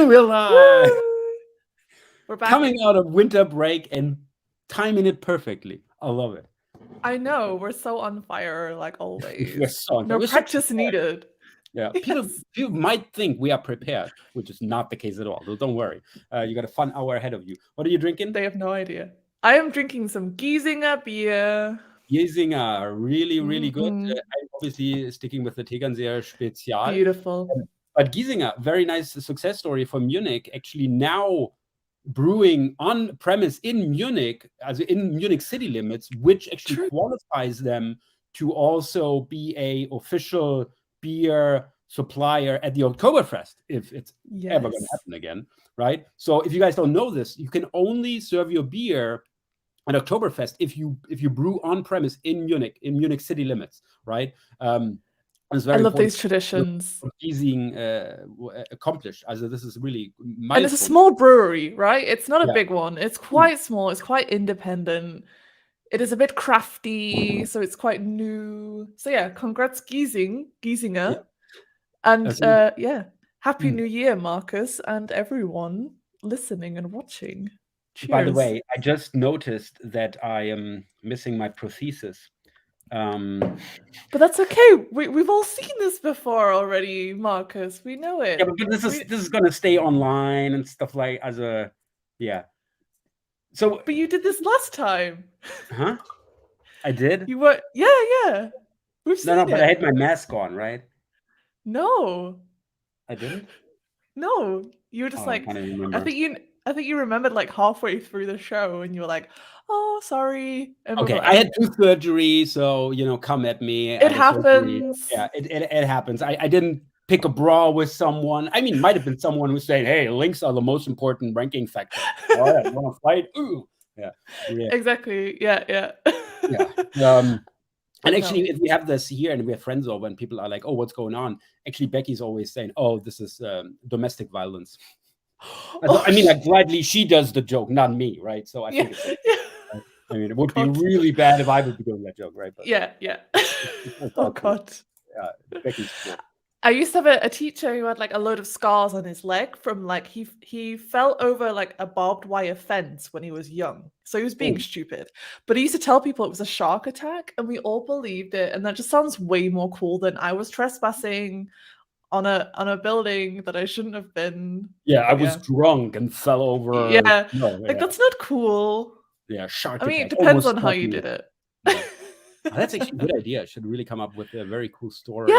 And we're live. We're back. Coming out of winter break and timing it perfectly. I love it. I know. We're so on fire, like always. We're so on fire. No We're so practice needed. Yeah, Yes. people might think we are prepared, which is not the case at all. So don't worry. You got a fun hour ahead of you. What are you drinking? They have no idea. I am drinking some Giesinger beer. Giesinger, really, really good. Mhm. I'm obviously sticking with the Tegernseer Spezial. Beautiful. But Giesinger, very nice success story from Munich, actually now brewing on premise in Munich, as in Munich city limits, which actually qualifies them to also be a official beer supplier at the Oktoberfest, if it's ever going to happen again, right? So if you guys don't know this, you can only serve your beer at Oktoberfest if you brew on premise in Munich city limits, right? I love these traditions. Giesing accomplished. Also, this is really milestone. And it's a small brewery, right? It's not a big one. It's quite small. It's quite independent. It is a bit crafty, so it's quite new. So yeah, congrats Giesinger. Yeah. And Happy New Year, Marcus, and everyone listening and watching. Cheers. By the way, I just noticed that I am missing my prosthesis. But that's okay. We've all seen this before already, Marcus. We know it. Yeah, but this is gonna stay online and stuff like So, but you did this last time. Huh? I did. You were yeah. We've seen it. But I had my mask on, right? No, I didn't. No, you were just like I think you remembered like halfway through the show, and you were like, "Oh, sorry." And okay, I had tooth surgery, so come at me. It happens. Yeah, it happens. I didn't pick a brawl with someone. I mean, might have been someone who said, "Hey, links are the most important ranking factor." All right, want to fight? Ooh, yeah. Exactly. Yeah. And actually, if we have this here and we have friends over and people are like, "Oh, what's going on?" Actually, Becky's always saying, "Oh, this is domestic violence." I mean, like, gladly she does the joke, not me, right? So I think I mean, it would be really bad if I would be doing that joke, right? But, yeah. Oh, God. Yeah, Becky's cool. I used to have a teacher who had like a load of scars on his leg from like he fell over like a barbed wire fence when he was young. So he was being stupid. But he used to tell people it was a shark attack, and we all believed it. And that just sounds way more cool than I was trespassing on a building that I shouldn't have been. Yeah, I was drunk and fell over. Yeah, that's not cool. Yeah, shark attack. I mean, it depends on how you did it. That's actually a good idea. I should really come up with a very cool story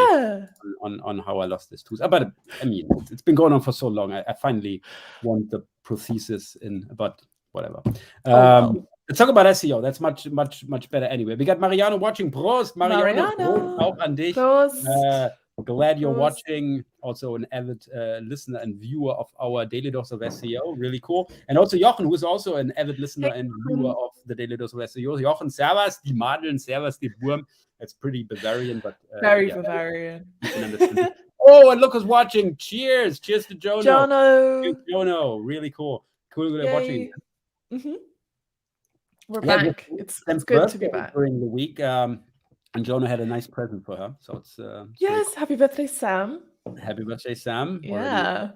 on how I lost this tooth. But I mean, it's been going on for so long. I finally want the prosthesis in, but whatever. Let's talk about SEO. That's much better anyway. We got Mariano watching. Prost, Mariano. Prost, auch an dich. Prost. Glad you're watching. Also an avid listener and viewer of our Daily Dose of SEO. Really cool. And also Jochen, who is also an avid listener and viewer of the Daily Dose of SEO. Jochen, servus, die Madeln, servus, die Wurm. That's pretty Bavarian, but very Bavarian. Oh, and look who's watching. Cheers. Cheers to Jono. Jono. Really cool. Cool watching. Mm-hmm. We're back. It's good to be back. During the week. And Jonah had a nice present for her, so it's yes. Cool. Happy birthday, Sam! Happy birthday, Sam! Yeah.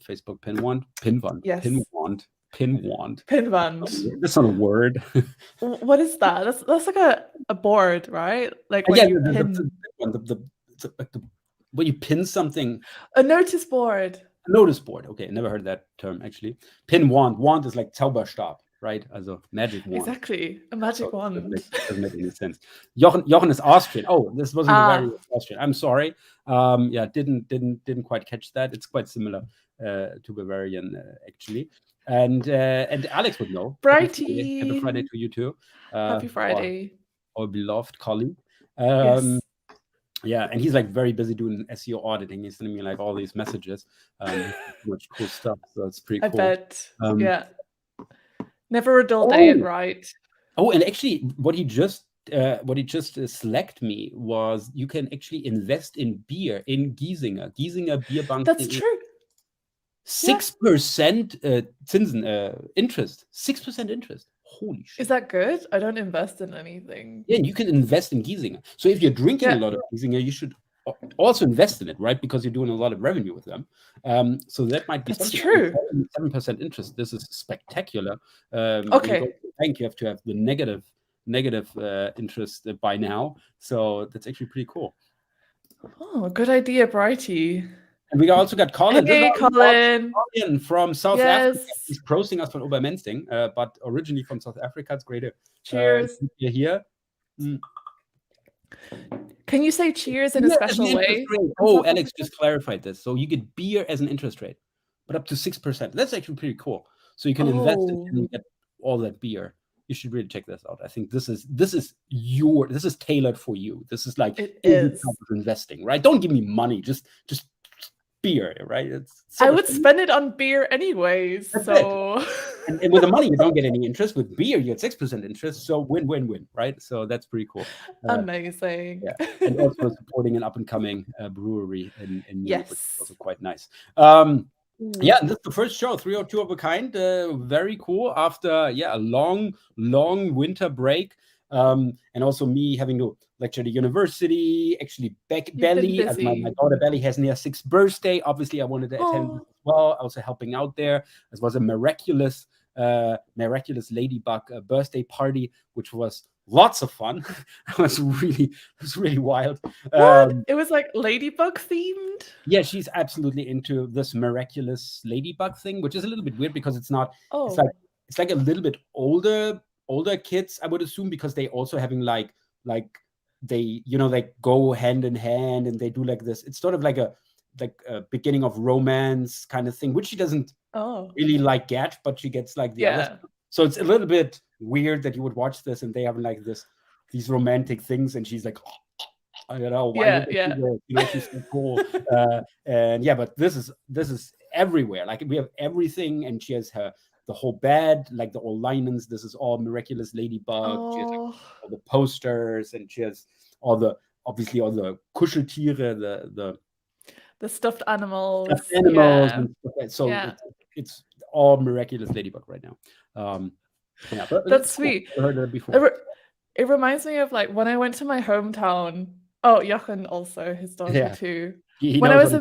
Facebook pinwand. Yes. Pinwand. Pinwand. That's not a word. What is that? That's like a board, right? Like when you pin. When you pin something. A notice board. A notice board. Okay, I never heard that term actually. Pinwand. Wand is like Zauberstab. Right, as a magic wand. Exactly, a magic wand. Doesn't make any sense. Jochen is Austrian. Oh, this wasn't very Austrian. I'm sorry. Didn't quite catch that. It's quite similar to Bavarian actually. And Alex would know. Brighty. Happy Friday to you too. Happy Friday. Our beloved colleague. Yes. Yeah, and he's like very busy doing SEO auditing. He's sending me like all these messages, much cool stuff. So it's pretty cool. I bet. Yeah. Never a dull day at right. Oh, and actually, what he just selected me was you can actually invest in beer in Giesinger Bierbank. That's true. 6% Zinsen interest. 6% interest. Holy shit! Is that good? I don't invest in anything. Yeah, you can invest in Giesinger. So if you're drinking a lot of Giesinger, you should also invest in it, right? Because you're doing a lot of revenue with them. So that might be That's something. true. 7% interest. This is spectacular. When you Okay. go to the bank, you have to have the negative interest by now. So that's actually pretty cool. Oh, good idea, Brighty. And we also got Colin. Hey, Colin. Colin from South Yes. Africa. He's crossing us from Obermensing, but originally from South Africa. It's great to Cheers. you're here. Can you say cheers in a special way? Oh, Alex just clarified this. So you get beer as an interest rate, but up to 6%. That's actually pretty cool. So you can invest and get all that beer. You should really check this out. I think this is tailored for you. This is like it is investing, right? Don't give me money, just beer, right? It's I would spend it on beer anyways. So and with the money you don't get any interest. With beer you get 6% interest. So win, right? So that's pretty cool. Amazing. Yeah, and also supporting an up and coming brewery in Munich, which is also quite nice. Yeah, this is the first show, 302 of a kind. Very cool after a long winter break. And also me having to lecture at the university, actually Belly, as my daughter Belly has near 6th birthday. Obviously I wanted to attend as well. Also helping out there. This was a miraculous Ladybug birthday party, which was lots of fun. It was really wild. It was like Ladybug themed. Yeah, she's absolutely into this Miraculous Ladybug thing, which is a little bit weird because it's not. It's like a little bit older kids, I would assume, because they also having like they like go hand in hand and they do like this. It's sort of like a beginning of romance kind of thing, which she doesn't really get, but she gets like the other stuff. So it's a little bit weird that you would watch this and they have like these romantic things, and she's like, I don't know why. She's so cool. And but this is everywhere. Like we have everything, and she has the whole bed, like the all linens. This is all Miraculous Ladybug. She has like all the posters, and she has obviously all the Kuscheltiere, the stuffed animals. And stuff like. So it's all Miraculous Ladybug right now. But that's sweet. Cool. I heard that before. It reminds me of like when I went to my hometown. Oh, Jochen also, his daughter too. When I was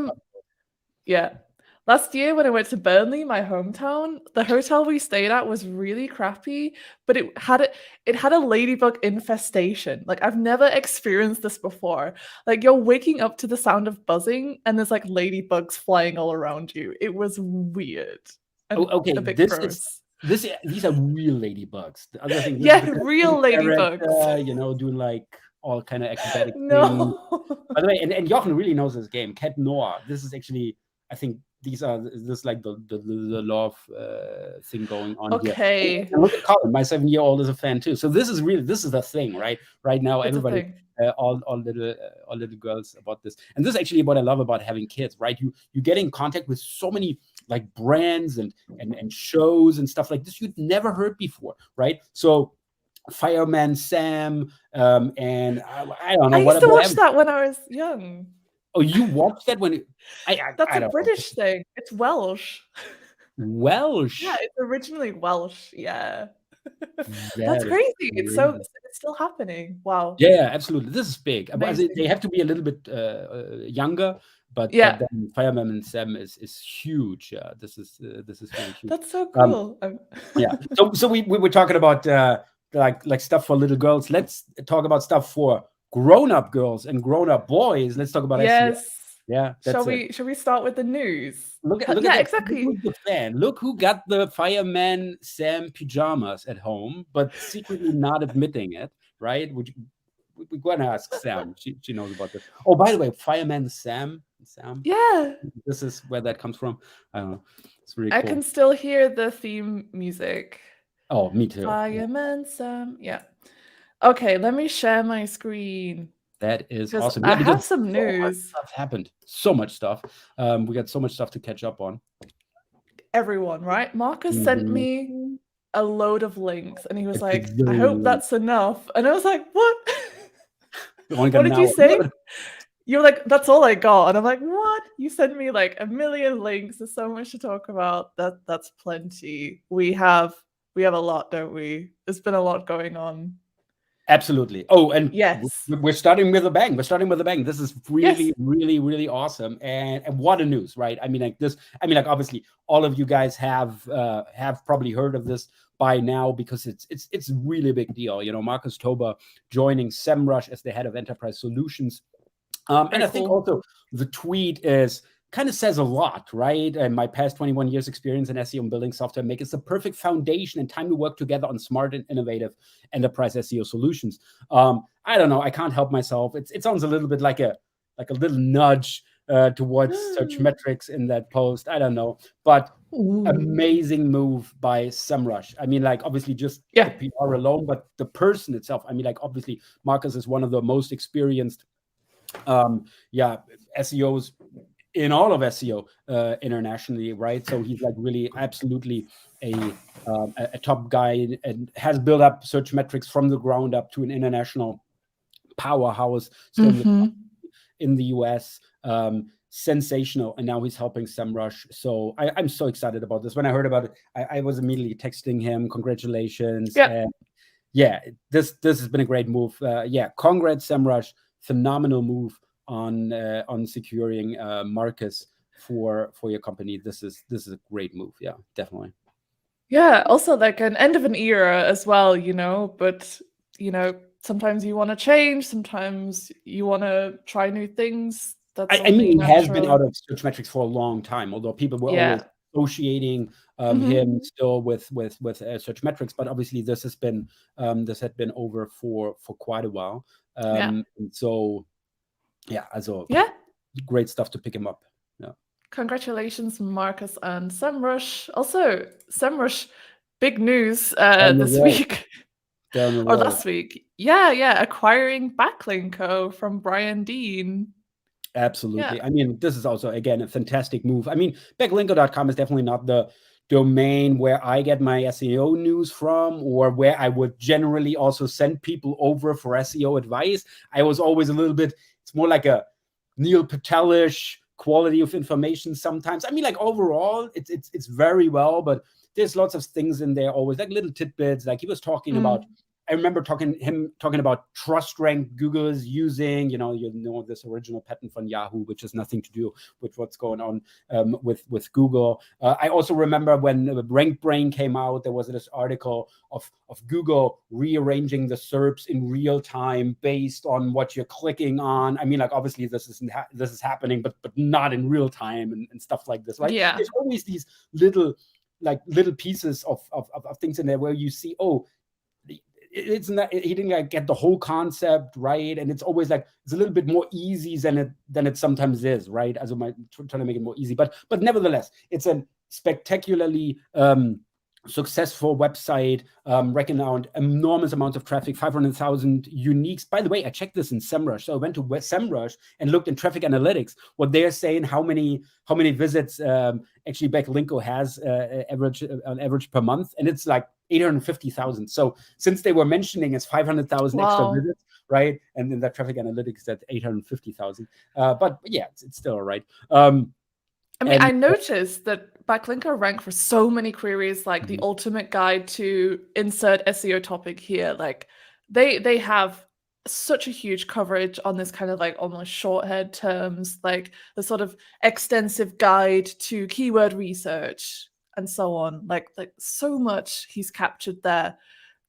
last year when I went to Burnley, my hometown, the hotel we stayed at was really crappy, but it had a ladybug infestation. Like I've never experienced this before. Like you're waking up to the sound of buzzing and there's like ladybugs flying all around you. It was weird. Okay, a bit gross. These are real ladybugs. The other thing, real ladybugs. Doing like all kind of acrobatic things. By the way, and Jochen really knows this game. Cat Noir. This is actually, I think this like the love thing going on here. And look at Colin, my 7-year-old is a fan too. So this is the thing, right? Right now, everybody, all little girls about this. And this is actually what I love about having kids, right? You get in contact with so many like brands and shows and stuff like this you'd never heard before, right? So Fireman Sam, and I don't know. I used to watch that when I was young. Oh, you watched that when? That's a British thing. It's Welsh. Welsh. Yeah, it's originally Welsh. Yeah. That's crazy. It's still happening. Wow. Yeah, absolutely. This is big. They have to be a little bit younger, but then Fireman Sam is huge. Yeah, this is huge. That's so cool. So we were talking about like stuff for little girls. Let's talk about stuff for grown-up girls and grown-up boys. Let's talk about SEO. Yeah. Shall we start with the news? Look at exactly. Who's the fan? Look who got the Fireman Sam pajamas at home, but secretly not admitting it. Right? We're going to ask Sam. She knows about this. Oh, by the way, Fireman Sam. Yeah. This is where that comes from. I don't know. It's really cool. I can still hear the theme music. Oh, me too. Fireman Sam. Yeah. Okay, let me share my screen. That is awesome. I have some news. Stuff happened. So much stuff. We got so much stuff to catch up on. Everyone, right? Marcus sent me a load of links, and he was like, "I hope that's enough." And I was like, "What? What did you say?" You're like, "That's all I got," and I'm like, "What? You sent me like a million links. There's so much to talk about. That's plenty. We have a lot, don't we? There's been a lot going on." Absolutely. Oh, and Yes. we're starting with a bang. This is really, Yes. really, really awesome. And what a news, right? I mean, like this. I mean, like obviously, all of you guys have probably heard of this by now because it's really a big deal. You know, Marcus Tober joining SEMrush as the head of enterprise solutions. And I think also the tweet is kind of says a lot, right? And my past 21 years experience in SEO and building software make it the perfect foundation and time to work together on smart and innovative enterprise SEO solutions. I don't know. I can't help myself. It sounds a little bit like a little nudge towards search metrics in that post. I don't know, but amazing move by SEMrush. I mean, like obviously just the PR alone, but the person itself. I mean, like obviously Marcus is one of the most experienced SEOs in all of SEO internationally, right? So he's like really absolutely a top guy and has built up search metrics from the ground up to an international powerhouse still in the US. Sensational. And now he's helping SEMrush. So I'm so excited about this. When I heard about it, I was immediately texting him, congratulations. And this has been a great move. Congrats, SEMrush. Phenomenal move on securing Marcus for your company. This is a great move. Yeah, definitely. Yeah, also like an end of an era as well, you know, but you know, sometimes you want to change, sometimes you want to try new things. That's I mean, he has been out of search metrics for a long time, although people were always associating him still with search metrics, but obviously this had been over for quite a while. And so great stuff to pick him up. Yeah. Congratulations, Marcus and SEMrush. Also, SEMrush, big news this week. Or last week. Yeah, acquiring Backlinko from Brian Dean. Absolutely. I mean, this is also, again, a fantastic move. I mean, backlinko.com is definitely not the domain where I get my SEO news from, or where I would generally also send people over for SEO advice. I was always a little bit, it's more like a Neil Patelish quality of information sometimes. I mean, like overall, it's very well, but there's lots of things in there always, like little tidbits. Like he was talking about, I remember him talking about trust rank Google is using, you know, this original patent from Yahoo, which has nothing to do with what's going on with Google. I also remember when Rank Brain came out, there was this article of Google rearranging the SERPs in real time based on what you're clicking on. I mean, like obviously this is happening, but not in real time and stuff like this, right? Yeah. There's always these little pieces of things in there where you see, it's not, he didn't like get the whole concept right, and it's always like it's a little bit more easy than it sometimes is, right? As I might try to make it more easy, but nevertheless, it's a spectacularly successful website, renowned, enormous amounts of traffic, 500,000 uniques. By the way, I checked this in SEMrush. So I went to SEMrush and looked in traffic analytics, what they're saying, how many visits actually Backlinko has on average per month, and it's like 850,000. So since they were mentioning it's 500,000 extra visits, right? And then that traffic analytics at 850,000. But yeah, it's still all right. I mean, I noticed that Backlinko rank for so many queries, like the ultimate guide to insert SEO topic here. Like they have such a huge coverage on this kind of like almost shorthead terms, like the sort of extensive guide to keyword research and so on. Like so much he's captured there.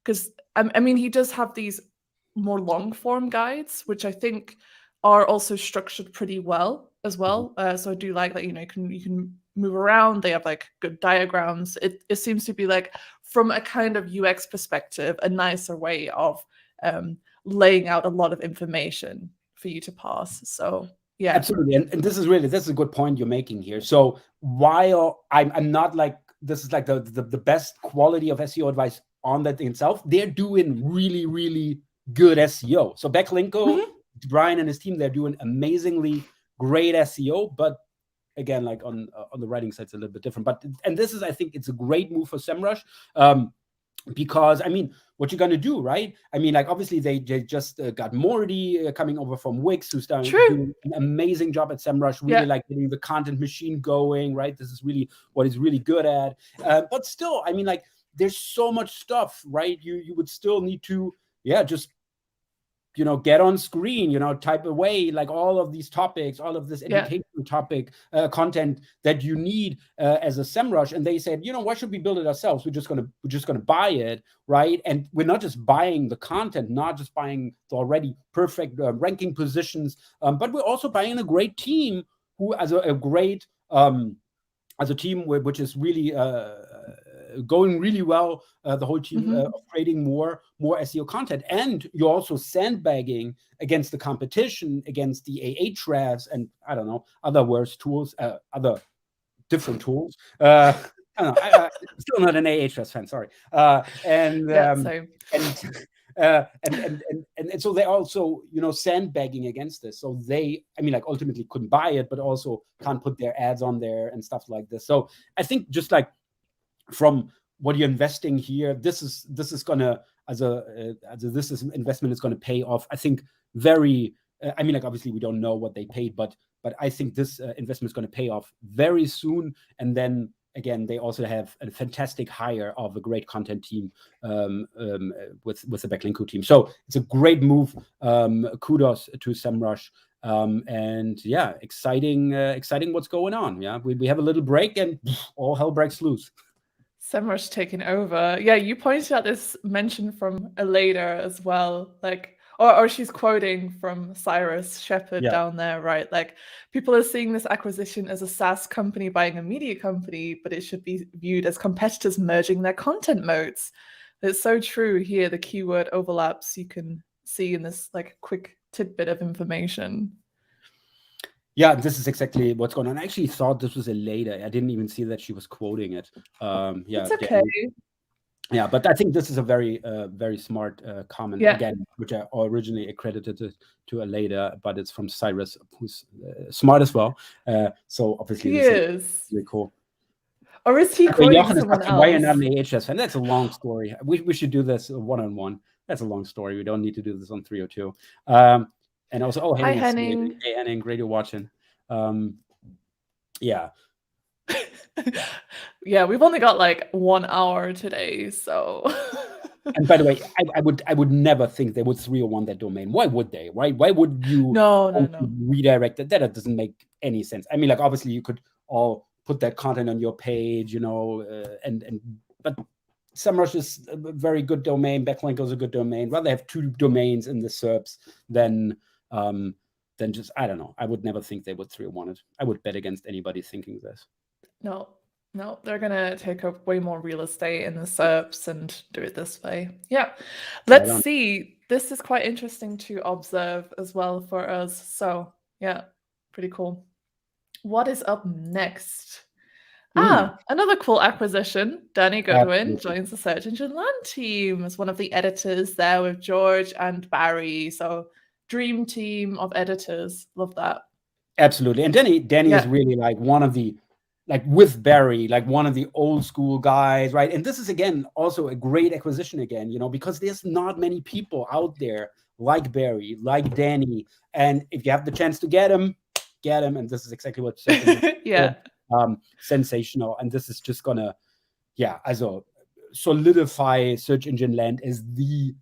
Because I mean, he does have these more long form guides, which I think are also structured pretty well as well. So I do like that, you know, you can move around. They have like good diagrams. It seems to be like, from a kind of UX perspective, a nicer way of laying out a lot of information for you to parse. So yeah, absolutely. And this is a good point you're making here. So while I'm not like, this is like the best quality of SEO advice on that thing itself, they're doing really, really good SEO. So Backlinko, Brian and his team, they're doing amazingly great SEO, but again, like on the writing side, it's a little bit different. And this is, I think it's a great move for SEMrush, because I mean, what you're going to do, right? I mean, like obviously they just got Morty coming over from Wix, who's doing an amazing job at SEMrush, really like getting the content machine going, right? This is really what he's really good at. But still, I mean, like there's so much stuff, right? You would still need to, just get on screen, type away like all of these topics, all of this educational topic content that you need as a SEMrush. And they said, why should we build it ourselves? We're just gonna buy it, right? And we're not just buying the content, not just buying the already perfect ranking positions, but we're also buying a great team who as a great as a team which is really going really well, the whole team of creating more SEO content. And you're also sandbagging against the competition, against the Ahrefs and I don't know, other worse tools, other different tools. I don't know, I'm still not an Ahrefs fan, sorry. And so they also, sandbagging against this. So they, ultimately couldn't buy it, but also can't put their ads on there and stuff like this. So I think just like from what you're investing here, this is gonna this investment is gonna pay off. I think very. Obviously we don't know what they paid, but I think this investment is going to pay off very soon. And then again, they also have a fantastic hire of a great content team with the Backlinko team. So it's a great move. Kudos to SEMrush. And yeah, exciting what's going on. Yeah, we have a little break and all hell breaks loose. SEMrush taking over. Yeah, you pointed out this mention from Aleda as well, like, or she's quoting from Cyrus Shepherd down there, right? Like, people are seeing this acquisition as a SaaS company buying a media company, but it should be viewed as competitors merging their content modes. It's so true here, the keyword overlaps you can see in this like quick tidbit of information. Yeah, this is exactly what's going on. I actually thought this was Aleda. I didn't even see that she was quoting it. It's okay. Yeah, but I think this is a very, very smart comment, again, which I originally accredited it to Aleda, but it's from Cyrus, who's smart as well. So obviously, he is really cool. Or is he quoting someone else? Why you're not an Ahrefs fan? That's a long story. We should do this one-on-one. That's a long story. We don't need to do this on 302. And also, hi Henning. Hey Henning, great you're watching. Yeah. Yeah, we've only got like 1 hour today, so. And by the way, I would never think they would 301 that domain. Why would they? Why would you redirect it? That doesn't make any sense. Obviously you could all put that content on your page, but SEMrush is a very good domain. Backlinko is a good domain. Rather have 2 domains in the SERPs than just, I don't know. I would never think they would 301 it. I would bet against anybody thinking this. No, they're gonna take up way more real estate in the SERPs and do it this way. Yeah, let's see. This is quite interesting to observe as well for us. So yeah, pretty cool. What is up next? Another cool acquisition. Danny Goodwin joins the Search Engine Land team as one of the editors there with George and Barry. So dream team of editors. Love that. Absolutely. And Danny is really like one of the, like with Barry, like one of the old school guys, right? And this is, again, also a great acquisition again, because there's not many people out there like Barry, like Danny. And if you have the chance to get him. And this is exactly what sensational. And this is just gonna, also solidify Search Engine Land as the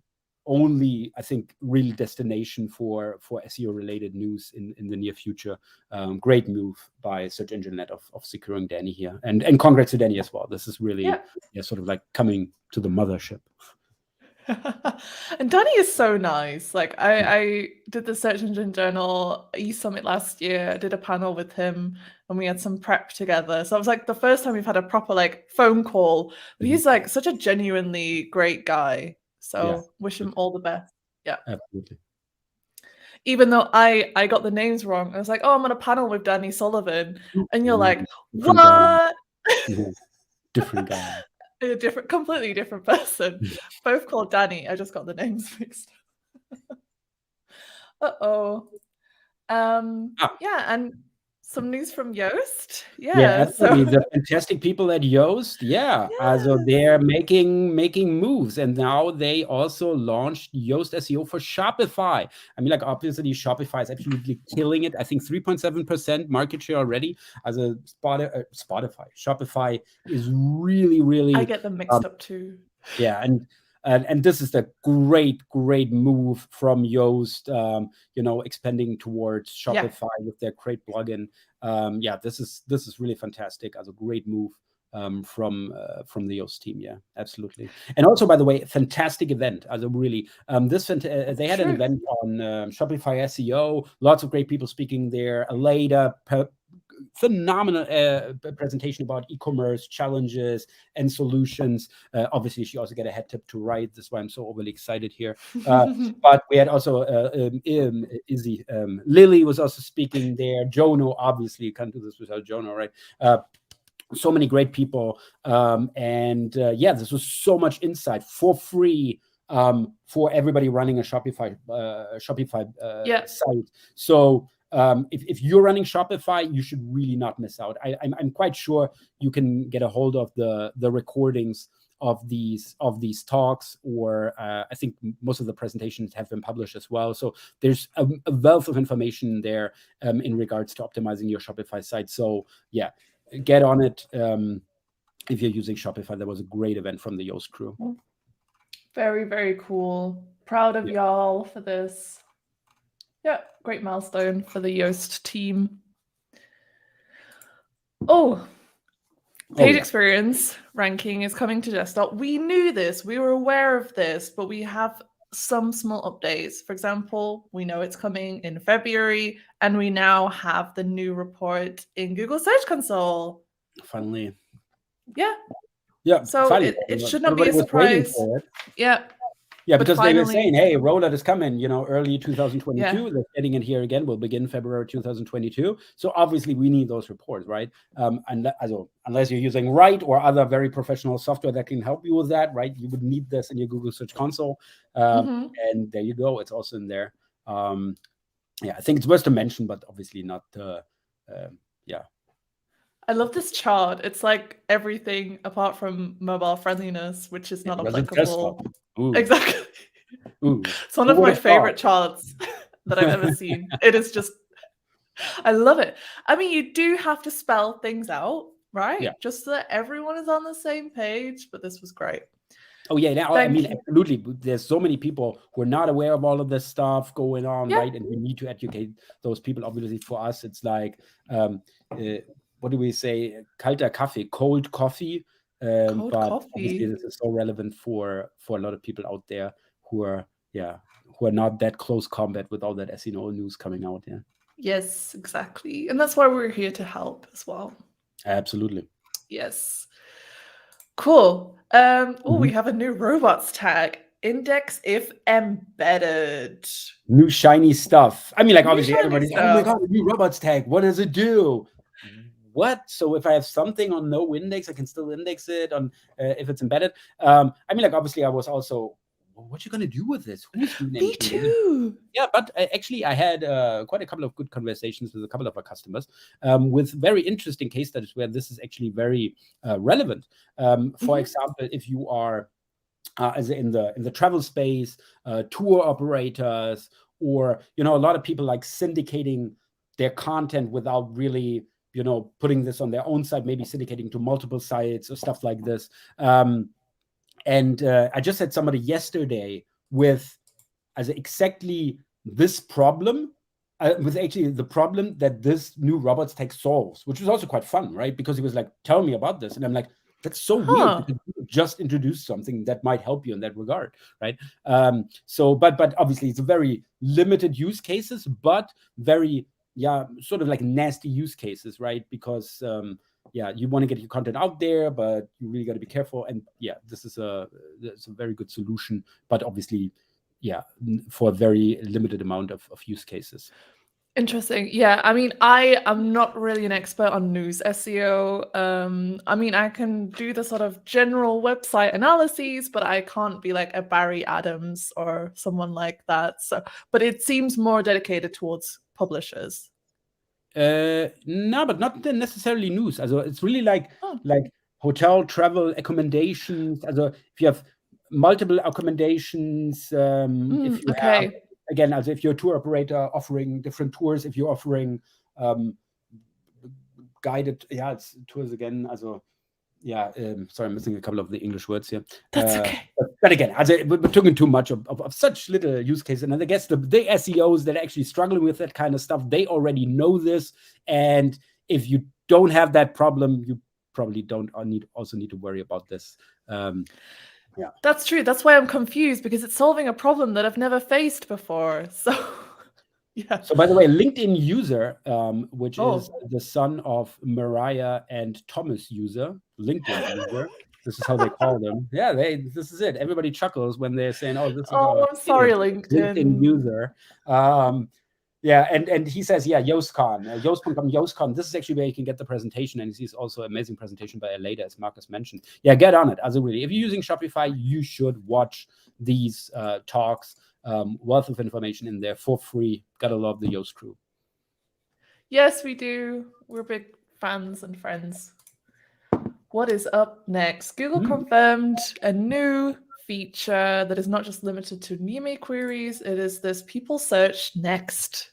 only, I think, real destination for SEO related news in the near future. Great move by Search Engine Land of securing Danny here, and congrats to Danny as well. This is really sort of like coming to the mothership. And Danny is so nice. Like I did the Search Engine Journal eSummit last year. I did a panel with him and we had some prep together. So it was like the first time we've had a proper like phone call. But he's like such a genuinely great guy. So wish him all the best. Yeah, absolutely. Even though I got the names wrong, I was like, oh, I'm on a panel with Danny Sullivan, and you're like, what? Different guy. A completely different person. Both called Danny. I just got the names mixed up. Yeah, and some news from Yoast. Absolutely. The fantastic people at Yoast. So they're making moves, and now they also launched Yoast SEO for Shopify. Obviously Shopify is absolutely killing it. I think 3.7% market share already. As a Spotify, Shopify is really, really. I get them mixed up too. Yeah, and And this is the great move from Yoast, expanding towards Shopify with their great plugin. This is really fantastic. As a great move from the Yoast team. Yeah, absolutely. And also, by the way, fantastic event. As a really, they had an event on Shopify SEO. Lots of great people speaking there. Aleda, phenomenal presentation about e-commerce challenges and solutions. Obviously, she also got a head tip to write. That's why I'm so overly excited here. But we had also Izzi. Lily was also speaking there. Jono, obviously, you can't do this without Jono, right? So many great people. This was so much insight for free for everybody running a Shopify site. So if you're running Shopify, you should really not miss out. I'm quite sure you can get a hold of the recordings of these talks, or I think most of the presentations have been published as well. So there's a wealth of information there in regards to optimizing your Shopify site. So yeah, get on it if you're using Shopify. That was a great event from the Yoast crew. Very, very cool. Proud of y'all for this. Yeah, great milestone for the Yoast team. Page experience ranking is coming to desktop. We knew this, we were aware of this, but we have some small updates. For example, we know it's coming in February, and we now have the new report in Google Search Console. Finally. Yeah. Yeah. So it should not be a surprise. Yeah. Yeah, because they were saying, hey, rollout is coming, early 2022. Yeah. They're getting it here again. We'll begin February 2022. So obviously we need those reports, right? Unless you're using Write or other very professional software that can help you with that, right? You would need this in your Google Search Console. And there you go. It's also in there. I think it's worth to mention, but obviously not, I love this chart. It's like everything apart from mobile friendliness, which is not applicable. Exactly. Ooh. It's one of my favorite charts that I've ever seen. It is just, I love it. I mean, you do have to spell things out, right? Yeah. Just so that everyone is on the same page, but this was great. Oh yeah, now absolutely. There's so many people who are not aware of all of this stuff going on, right? And we need to educate those people. Obviously, for us, it's like, what do we say? Kalter Kaffee, cold coffee. But obviously this is so relevant for a lot of people out there who are not that close combat with all that SEO news coming out. Yeah. Yes, exactly. And that's why we're here to help as well. Absolutely. Yes. Cool. We have a new robots tag. Index if embedded. New shiny stuff. I mean, like, obviously everybody's, oh my God, a new robots tag. What does it do? What? So if I have something on no index, I can still index it on if it's embedded. I mean, like, obviously I was also, what you gonna do with this? Who's doing Me too. Yeah, but actually I had quite a couple of good conversations with a couple of our customers with very interesting case studies where this is actually very relevant. For example, if you are as in the travel space, tour operators, or a lot of people like syndicating their content without really putting this on their own site, maybe syndicating to multiple sites or stuff like this. And I just had somebody yesterday with exactly this problem, with actually the problem that this new robots tech solves, which was also quite fun, right? Because he was like, tell me about this. And I'm like, that's so weird, because you just introduced something that might help you in that regard, right? But obviously it's a very limited use cases, but very, sort of like nasty use cases, right? Because you want to get your content out there, but you really got to be careful. And this is a very good solution, but obviously, for a very limited amount of use cases. Interesting. Yeah, I mean, I am not really an expert on news SEO. I mean, I can do the sort of general website analyses, but I can't be like a Barry Adams or someone like that. So, but it seems more dedicated towards publishers. No, but not necessarily news. Also, it's really like hotel travel accommodations. Also, if you have multiple accommodations, if you have, again, also if you're a tour operator offering different tours, if you're offering guided, it's tours again. Also, sorry, I'm missing a couple of the English words here. That's okay. But again, we're talking too much of such little use cases. And I guess the SEOs that are actually struggling with that kind of stuff, they already know this. And if you don't have that problem, you probably don't also need to worry about this. Yeah, that's true. That's why I'm confused, because it's solving a problem that I've never faced before. So, yeah. So by the way, LinkedIn user, which is the son of Mariah and Thomas user, LinkedIn user. This is how they call them. Yeah, this is it. Everybody chuckles when they're saying, "Oh, this is I'm sorry, LinkedIn user." Yeah, and he says, yeah, YoastCon, Yoast.com, YoastCon. This is actually where you can get the presentation, and he's also an amazing presentation by Aleda, as Marcus mentioned. Yeah, get on it. Also, really, if you're using Shopify, you should watch these talks. Wealth of information in there for free. Gotta love the Yoast crew. Yes, we do. We're big fans and friends. What is up next? Google confirmed a new feature that is not just limited to Nime queries. It is this people search next.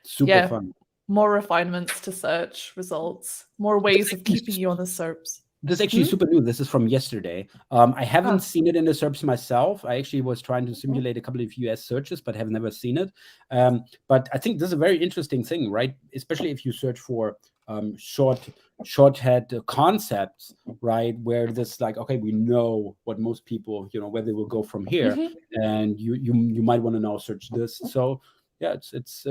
Super fun. More refinements to search results, more ways of keeping you on the SERPs. This is actually super new. This is from yesterday. I haven't seen it in the SERPs myself. I actually was trying to simulate a couple of US searches, but have never seen it. But I think this is a very interesting thing, right? Especially if you search for shorthead concepts, right? Where this like, okay, we know what most people, where they will go from here, and you might want to now search this. So yeah, it's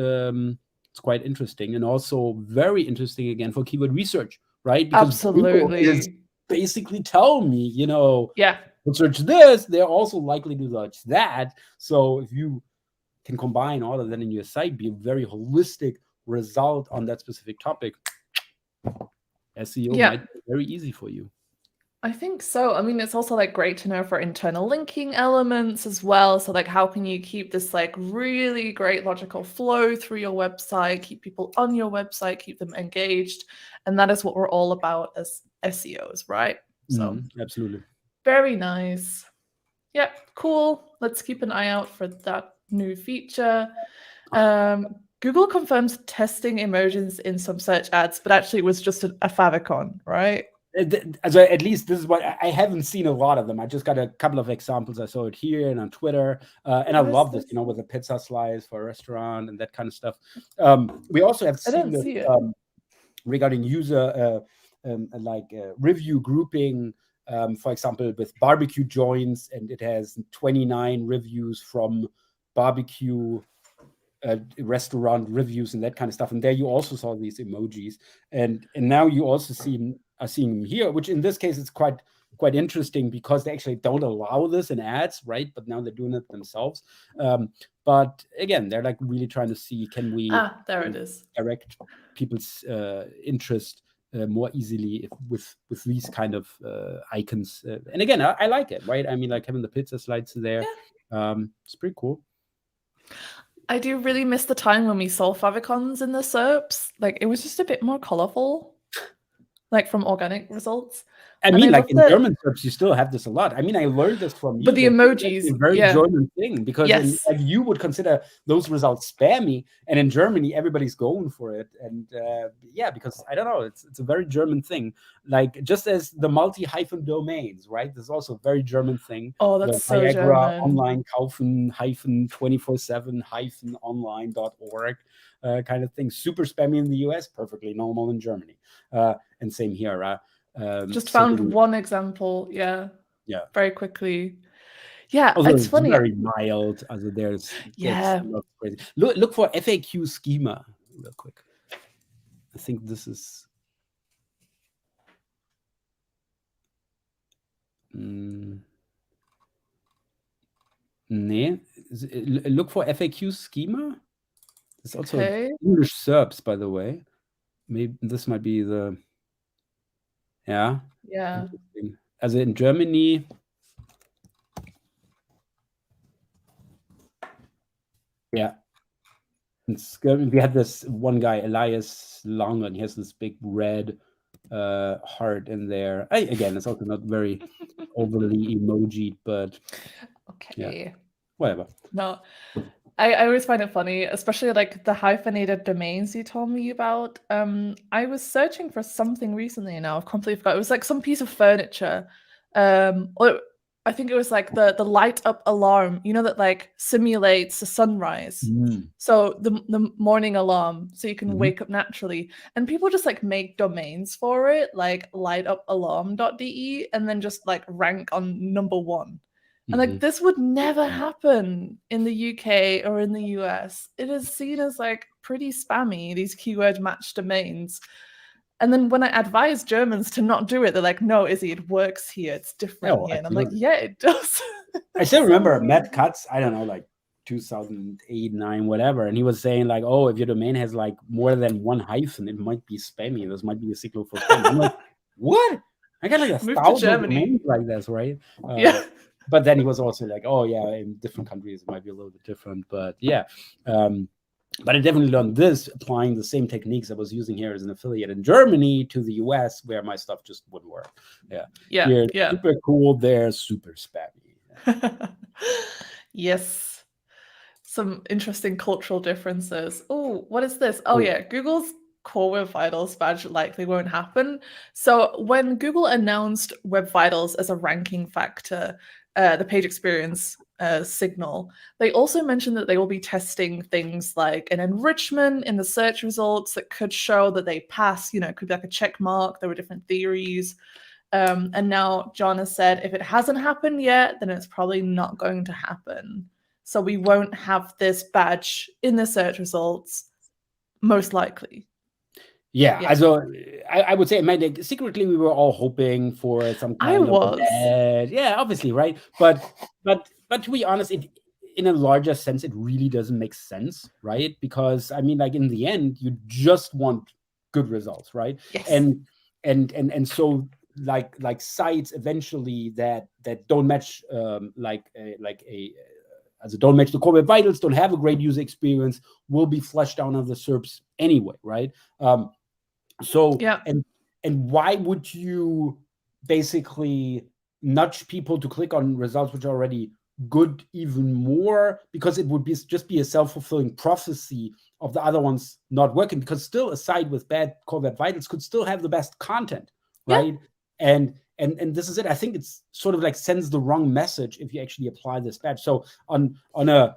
quite interesting, and also very interesting again for keyword research, right? Because absolutely, Google is basically tell me, yeah, search this, they're also likely to search that. So if you can combine all of that in your site, be a very holistic result on that specific topic, SEO might be very easy for you. I think so. I mean, it's also like great to know for internal linking elements as well. So like, how can you keep this like really great logical flow through your website, keep people on your website, keep them engaged? And that is what we're all about as SEOs, right? So absolutely. Very nice. Yeah, cool. Let's keep an eye out for that new feature. Google confirms testing emojis in some search ads, but actually it was just a favicon, right? At least this is what I haven't seen a lot of them. I just got a couple of examples. I saw it here and on Twitter, and I love this, with the pizza slice for a restaurant and that kind of stuff. We also have seen this regarding user review grouping, for example, with barbecue joints, and it has 29 reviews from barbecue restaurant reviews and that kind of stuff. And there you also saw these emojis, and now you also are seeing them here, which in this case is quite interesting because they actually don't allow this in ads, right? But now they're doing it themselves. But again, they're like really trying to see, can we there it is, direct people's interest more easily with these kind of icons. And again, I like it, right? I mean, like having the pizza slides there, it's pretty cool. I do really miss the time when we saw favicons in the SERPs. Like, it was just a bit more colorful, like from organic results. I mean, like in German SERPs, you still have this a lot. I mean, I learned this from you. But the emojis, a very German thing, because you would consider those results spammy, and in Germany, everybody's going for it. And because I don't know, it's a very German thing. Like just as the multi-hyphen domains, right? There's also a very German thing. Oh, that's so German. Online kaufen -24/7-online.org kind of thing. Super spammy in the US, perfectly normal in Germany. And same here, right? Just found one example, very quickly. Yeah, although it's funny. Very mild. Also, there's crazy. Look for FAQ schema real quick. I think this is. Look for FAQ schema. It's also English SERPs, by the way. Maybe this might be the. Yeah. Also in Germany. Yeah. We had this one guy, Elias Long, and he has this big red heart in there. Again, it's also not very overly emoji, but whatever. No, I always find it funny, especially like the hyphenated domains you told me about. I was searching for something recently, and now I've completely forgot. It was like some piece of furniture, or I think it was like the light up alarm, that like simulates a sunrise. So the morning alarm, so you can wake up naturally. And people just like make domains for it, like lightupalarm.de, and then just like rank on number 1. And like this would never happen in the UK or in the US. It is seen as like pretty spammy, these keyword match domains. And then when I advise Germans to not do it, they're like, no, Izzi, it works here. It's different here. And I'm like, yeah, it does. I still remember Matt Cutts, I don't know, like 2008, 9, whatever. And he was saying like, oh, if your domain has like more than 1 hyphen, it might be spammy. This might be a signal for spam. I'm like, what? I got like 1,000 domains like this, right? Yeah. But then he was also like, oh yeah, in different countries it might be a little bit different. But yeah. But I definitely learned this applying the same techniques I was using here as an affiliate in Germany to the US, where my stuff just wouldn't work. Yeah. Here, super cool. They're super spammy. Yes. Some interesting cultural differences. Oh, what is this? Oh yeah, Google's Core Web Vitals badge likely won't happen. So when Google announced Web Vitals as a ranking factor, the page experience signal, they also mentioned that they will be testing things like an enrichment in the search results that could show that they pass, it could be like a check mark. There were different theories. And now John has said, if it hasn't happened yet, then it's probably not going to happen. So we won't have this badge in the search results, most likely. Yeah. Also I would say, like, secretly we were all hoping for some kind of badge. Yeah, obviously, right? But to be honest, in a larger sense, it really doesn't make sense, right? Because I mean, like in the end, you just want good results, right? Yes. And so like sites eventually that don't match don't match the core web vitals, don't have a great user experience, will be flushed down on the SERPs anyway, right? So and why would you basically nudge people to click on results which are already good even more? Because it would just be a self-fulfilling prophecy of the other ones not working, because still a site with bad core web vitals could still have the best content, right? And this is it. I think it's sort of like sends the wrong message if you actually apply this badge. So on a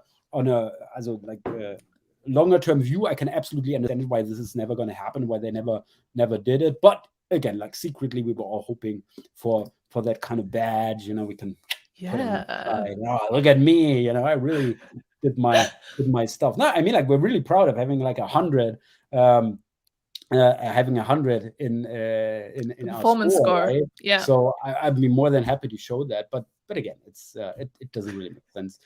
longer term view, I can absolutely understand why this is never going to happen, why they never did it. But again, like secretly, we were all hoping for that kind of badge. We can look at me. I really did my stuff. No, I mean, like, we're really proud of having like 100. Having 100 in our performance score, right? Yeah. So I'd be more than happy to show that. But again, it's it doesn't really make sense.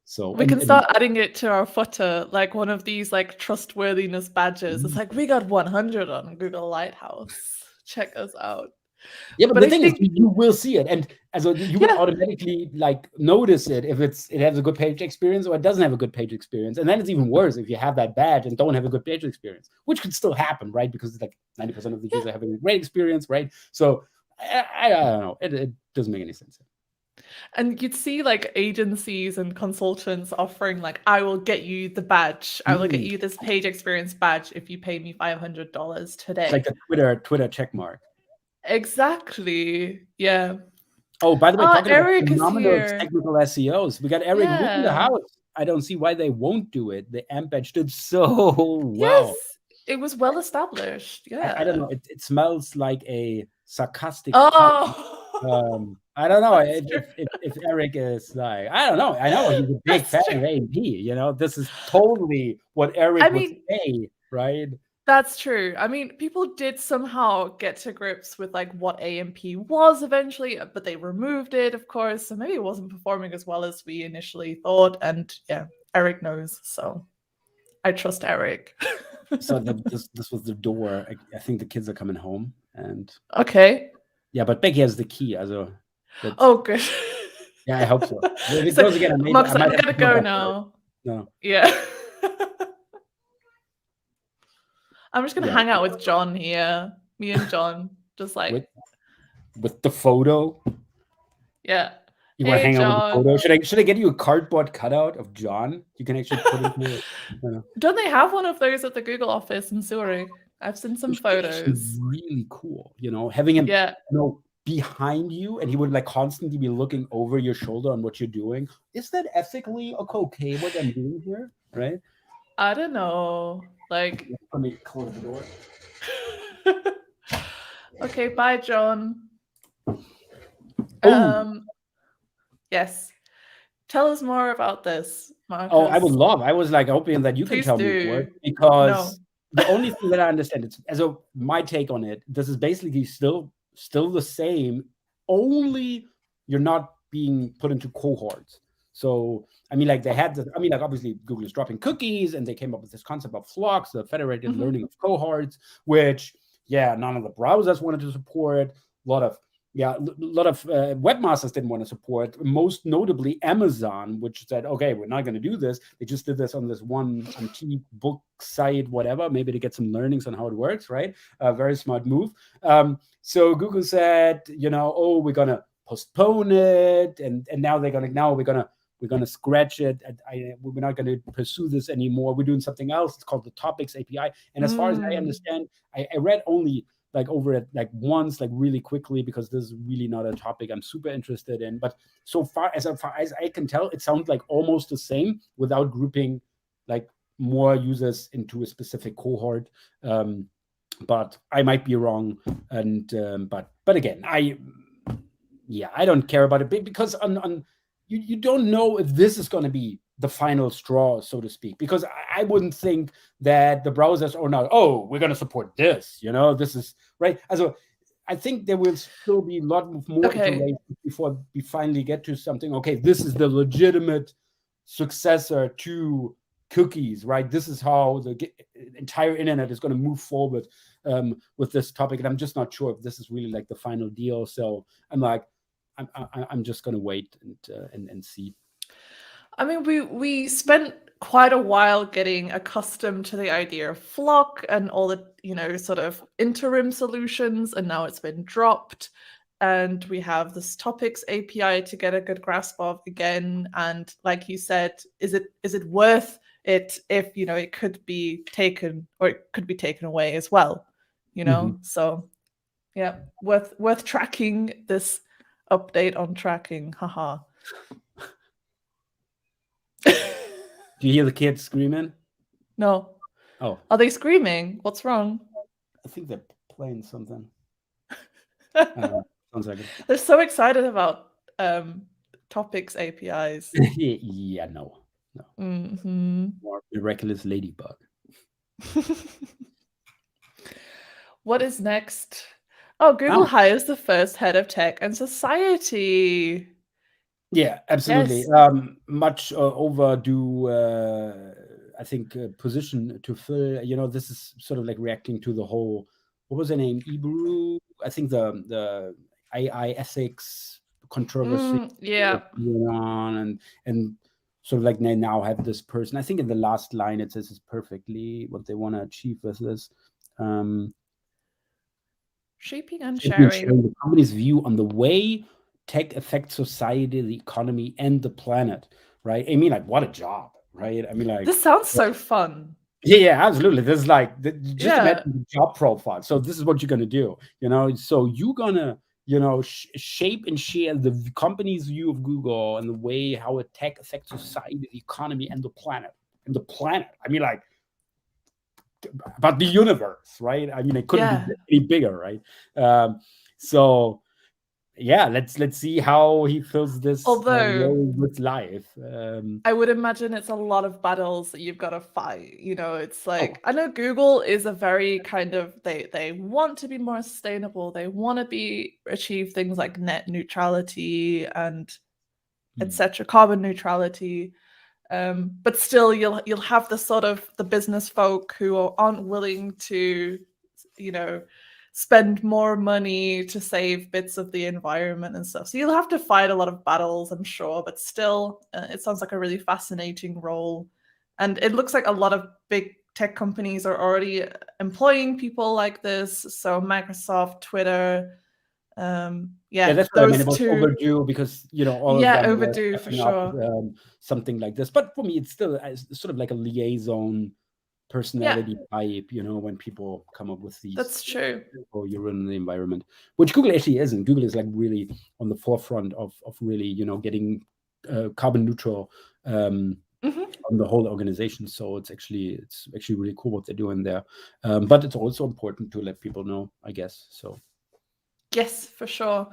So we can start adding it to our footer, like one of these like trustworthiness badges. It's like, we got 100 on Google Lighthouse. Check us out. Yeah, but the thing is, you will see it, and you will automatically like notice it if it has a good page experience or it doesn't have a good page experience. And then it's even worse if you have that badge and don't have a good page experience, which could still happen, right? Because it's like 90% of the users having a great experience, right? So I don't know, it doesn't make any sense. And you'd see like agencies and consultants offering like, I will get you the badge. I will get you this page experience badge if you pay me $500 today. It's like a Twitter check mark. Exactly. Yeah. Oh, by the way, talking Eric about phenomenal is here. Technical SEOs, we got Eric in the house. I don't see why they won't do it. The AMP badge did so well. Yes, it was well established. Yeah. I don't know. It smells like a sarcastic. Oh. I don't know if Eric is like, I don't know. I know he's a big fan of AMP. This is totally what Eric would say, right? That's true. I mean, people did somehow get to grips with like what AMP was eventually, but they removed it, of course. So maybe it wasn't performing as well as we initially thought. And yeah, Eric knows. So I trust Eric. So this was the door. I think the kids are coming home. And okay. Yeah, but Becky has the key. Oh, good. Yeah, I hope so. If it goes again, I gotta go now. No. Yeah. I'm just gonna hang out with John here. Me and John, just like with the photo. Yeah. You want to hang out with the photo? Should I get you a cardboard cutout of John? You can actually put it here. Don't they have one of those at the Google office in Zurich? I've seen some photos. Really cool. Having him. Yeah. behind you and he would like constantly be looking over your shoulder on what you're doing. Is that ethically okay what I'm doing here? Right? I don't know. Like, Let me close the door. Okay, bye, John. Oh. Yes. Tell us more about this, Marcus. Oh, I would love. I was like hoping that you can Please tell me do. more, because No. the only thing that I understand, it's as a my take on it, this is basically still the same, only you're not being put into cohorts. So I mean, like they had the, I mean, like obviously Google is dropping cookies, and they came up with this concept of FLoC, the federated learning of cohorts, which none of the browsers wanted to support. A lot of webmasters didn't want to support, most notably Amazon, which said, okay, we're not going to do this. They just did this on this one antique book site, whatever, maybe to get some learnings on how it works, right? A very smart move. So Google said, we're going to postpone it. And now we're going to scratch it. We're not going to pursue this anymore. We're doing something else. It's called the Topics API. And as far as I understand, I read only like over it like once, like really quickly, because this is really not a topic I'm super interested in. But so far as I can tell, it sounds like almost the same without grouping like more users into a specific cohort. But I might be wrong. And but again, I don't care about it because on you don't know if this is going to be the final straw, so to speak, because I wouldn't think that the browsers are not, we're going to support this, this is right. Also, I think there will still be a lot more iterations before we finally get to something. Okay, this is the legitimate successor to cookies, right? This is how the entire internet is going to move forward with this topic. And I'm just not sure if this is really like the final deal. So I'm like, I'm just going to wait and see. I mean, we spent quite a while getting accustomed to the idea of FLoC and all the, sort of interim solutions, and now it's been dropped. And we have this Topics API to get a good grasp of again. And like you said, is it worth it if, it could be taken, or it could be taken away as well, So yeah, worth tracking this update on tracking. Haha. Do you hear the kids screaming? No. Oh. Are they screaming? What's wrong? I think they're playing something. Sounds like it. They're so excited about Topics APIs. Yeah, no. More Miraculous Ladybug. What is next? Oh, Google hires the first head of tech and society. Yeah, absolutely. Yes. Much overdue, I think, position to fill. This is sort of like reacting to the whole, what was her name? Iburu? I think the AI ethics controversy going on, and sort of like they now have this person. I think in the last line it says it's perfectly what they want to achieve with this. Shaping and sharing the company's view on the way tech affects society, the economy, and the planet, right? I mean, like, what a job, right? I mean, like, this sounds so fun. Yeah, absolutely. This is like, just imagine the job profile. So this is what you're going to do, so you're going to, shape and share the company's view of Google and the way how tech affects society, the economy, and the planet. I mean, like, about the universe, right? I mean, it couldn't be any bigger, right? So yeah, let's see how he fills this role with life. I would imagine it's a lot of battles that you've got to fight. It's like, I know Google is a very kind of, they want to be more sustainable. They want to achieve things like net neutrality and etc., carbon neutrality. But still, you'll have the sort of the business folk who aren't willing to, spend more money to save bits of the environment and stuff. So you'll have to fight a lot of battles, I'm sure. But still, it sounds like a really fascinating role, and it looks like a lot of big tech companies are already employing people like this. So Microsoft, Twitter. That's what I mean about overdue, because all of them overdue for sure. Something like this, but for me it's still sort of like a liaison personality type, when people come up with these. That's true. Or you're in the environment, which Google actually isn't. Google is like really on the forefront of really, getting carbon neutral on the whole organization. So it's actually really cool what they're doing there. But it's also important to let people know, I guess. So yes, for sure.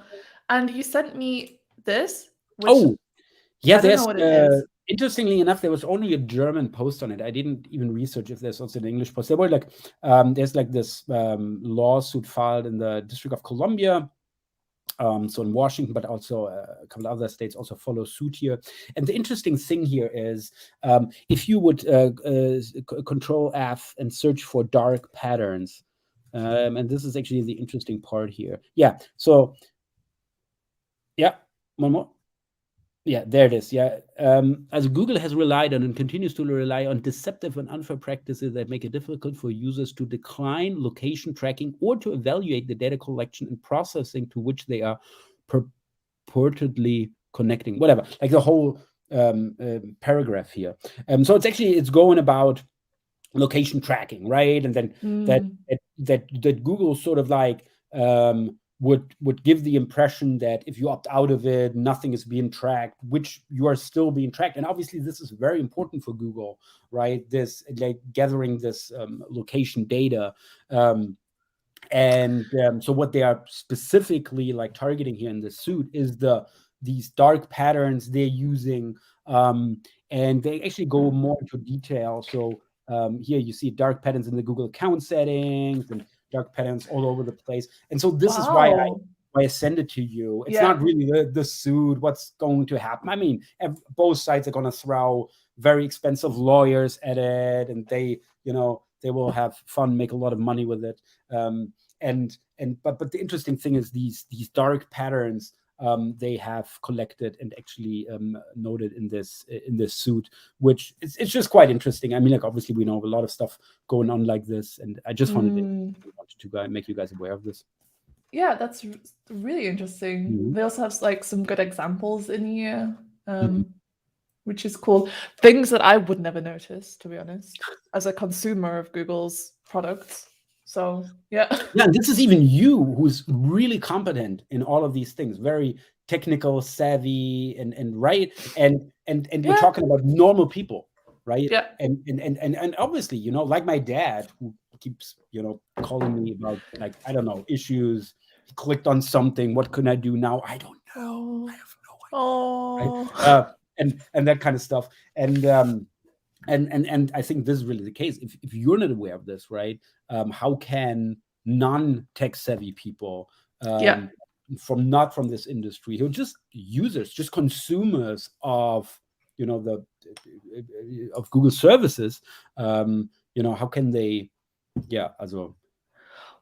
And you sent me this. Which yeah, I don't know what it is. Interestingly enough, there was only a German post on it. I didn't even research if there's also an English post. There were like there's like this lawsuit filed in the District of Columbia. So in Washington, but also a couple of other states also follow suit here. And the interesting thing here is if you would Control F and search for dark patterns, and this is actually the interesting part here. Yeah. So yeah, one more. Yeah, there it is. Yeah. As Google has relied on and continues to rely on deceptive and unfair practices that make it difficult for users to decline location tracking or to evaluate the data collection and processing to which they are purportedly connecting, whatever, like the whole paragraph here. So it's going about location tracking, right? And then that Google sort of like would give the impression that if you opt out of it, nothing is being tracked, which you are still being tracked. And obviously this is very important for Google, right? This like gathering this location data. So what they are specifically like targeting here in this suit is these dark patterns they're using. And they actually go more into detail. So here you see dark patterns in the Google account settings and dark patterns all over the place. And so this is why I send it to you. It's not really the suit, what's going to happen. I mean, both sides are going to throw very expensive lawyers at it, and they will have fun, make a lot of money with it. But the interesting thing is these dark patterns they have collected and actually noted in this suit, which it's just quite interesting. I mean, like obviously we know a lot of stuff going on like this, and I just wanted to make you guys aware of this. Yeah, that's really interesting. They also have like some good examples in here, which is cool. Things that I would never notice, to be honest, as a consumer of Google's products. So yeah, this is even you who's really competent in all of these things, very technical, savvy, and right, and we're talking about normal people, right? Yeah, and obviously, like my dad who keeps calling me about like I don't know issues. He clicked on something. What can I do now? I don't know. I have no idea. Right? And that kind of stuff. And I think this is really the case. If you're not aware of this, right? How can non-tech savvy people not from this industry, who are just users, just consumers of of Google services, how can they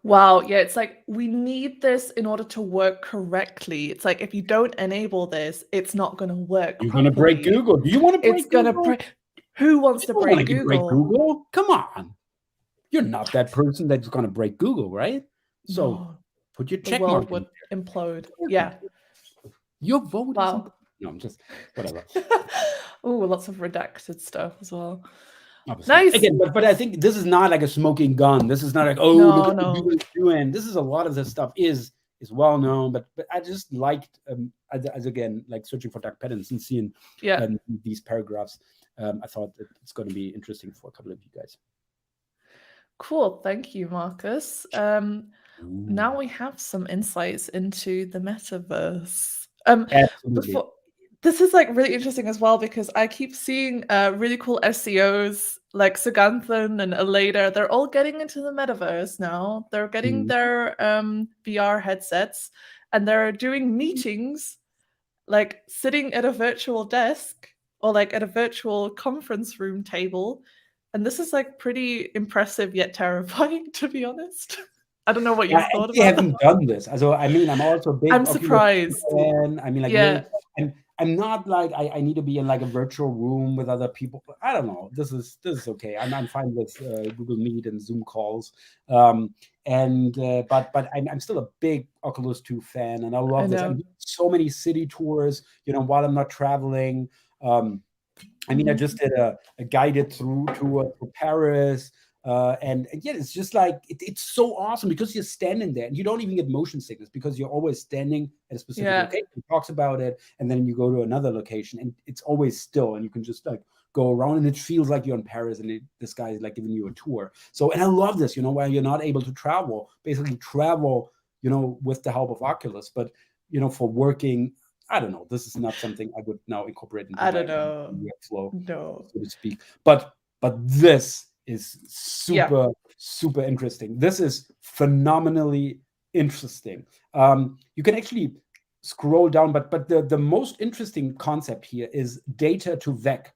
wow, yeah, it's like we need this in order to work correctly. It's like if you don't enable this, it's not going to work. You're going to break Google. Do you want to break Google? Who wants to break Google? Break Google? Come on. You're not that person that's going to break Google, right? So put your check mark. The world would implode. Yeah. Your vote is... No, I'm just... Whatever. Oh, lots of redacted stuff as well. Obviously. Nice. Again, but I think this is not like a smoking gun. This is not like, look what Google is doing. This is a lot of this stuff is well known, but I just liked as again like searching for dark patterns and seeing these paragraphs. I thought that it's going to be interesting for a couple of you guys. Cool, thank you, Marcus. Now we have some insights into the metaverse. Absolutely. This is like really interesting as well because I keep seeing really cool SEOs like Suganthan and Aleda. They're all getting into the metaverse now. They're getting their VR headsets and they're doing meetings, like sitting at a virtual desk or like at a virtual conference room table. And this is like pretty impressive yet terrifying, to be honest. I don't know what you thought about it. I haven't done this. Also, I mean, I'm also a big... I'm surprised. I mean, like, really, I'm not like I need to be in like a virtual room with other people. I don't know. This is okay. I'm fine with Google Meet and Zoom calls. But I'm still a big Oculus 2 fan, and I love this. I'm doing so many city tours, while I'm not traveling. I mean, I just did a guided through to Paris. And yeah, it's just like it's so awesome because you're standing there and you don't even get motion sickness because you're always standing at a specific location. It talks about it, and then you go to another location, and it's always still, and you can just like go around, and it feels like you're in Paris, and this guy is like giving you a tour. So, and I love this, while you're not able to travel, basically travel, with the help of Oculus, but for working. I don't know. This is not something I would now incorporate into my workflow, so to speak. But this is super interesting. This is phenomenally interesting. You can actually scroll down, but the most interesting concept here is data to vec.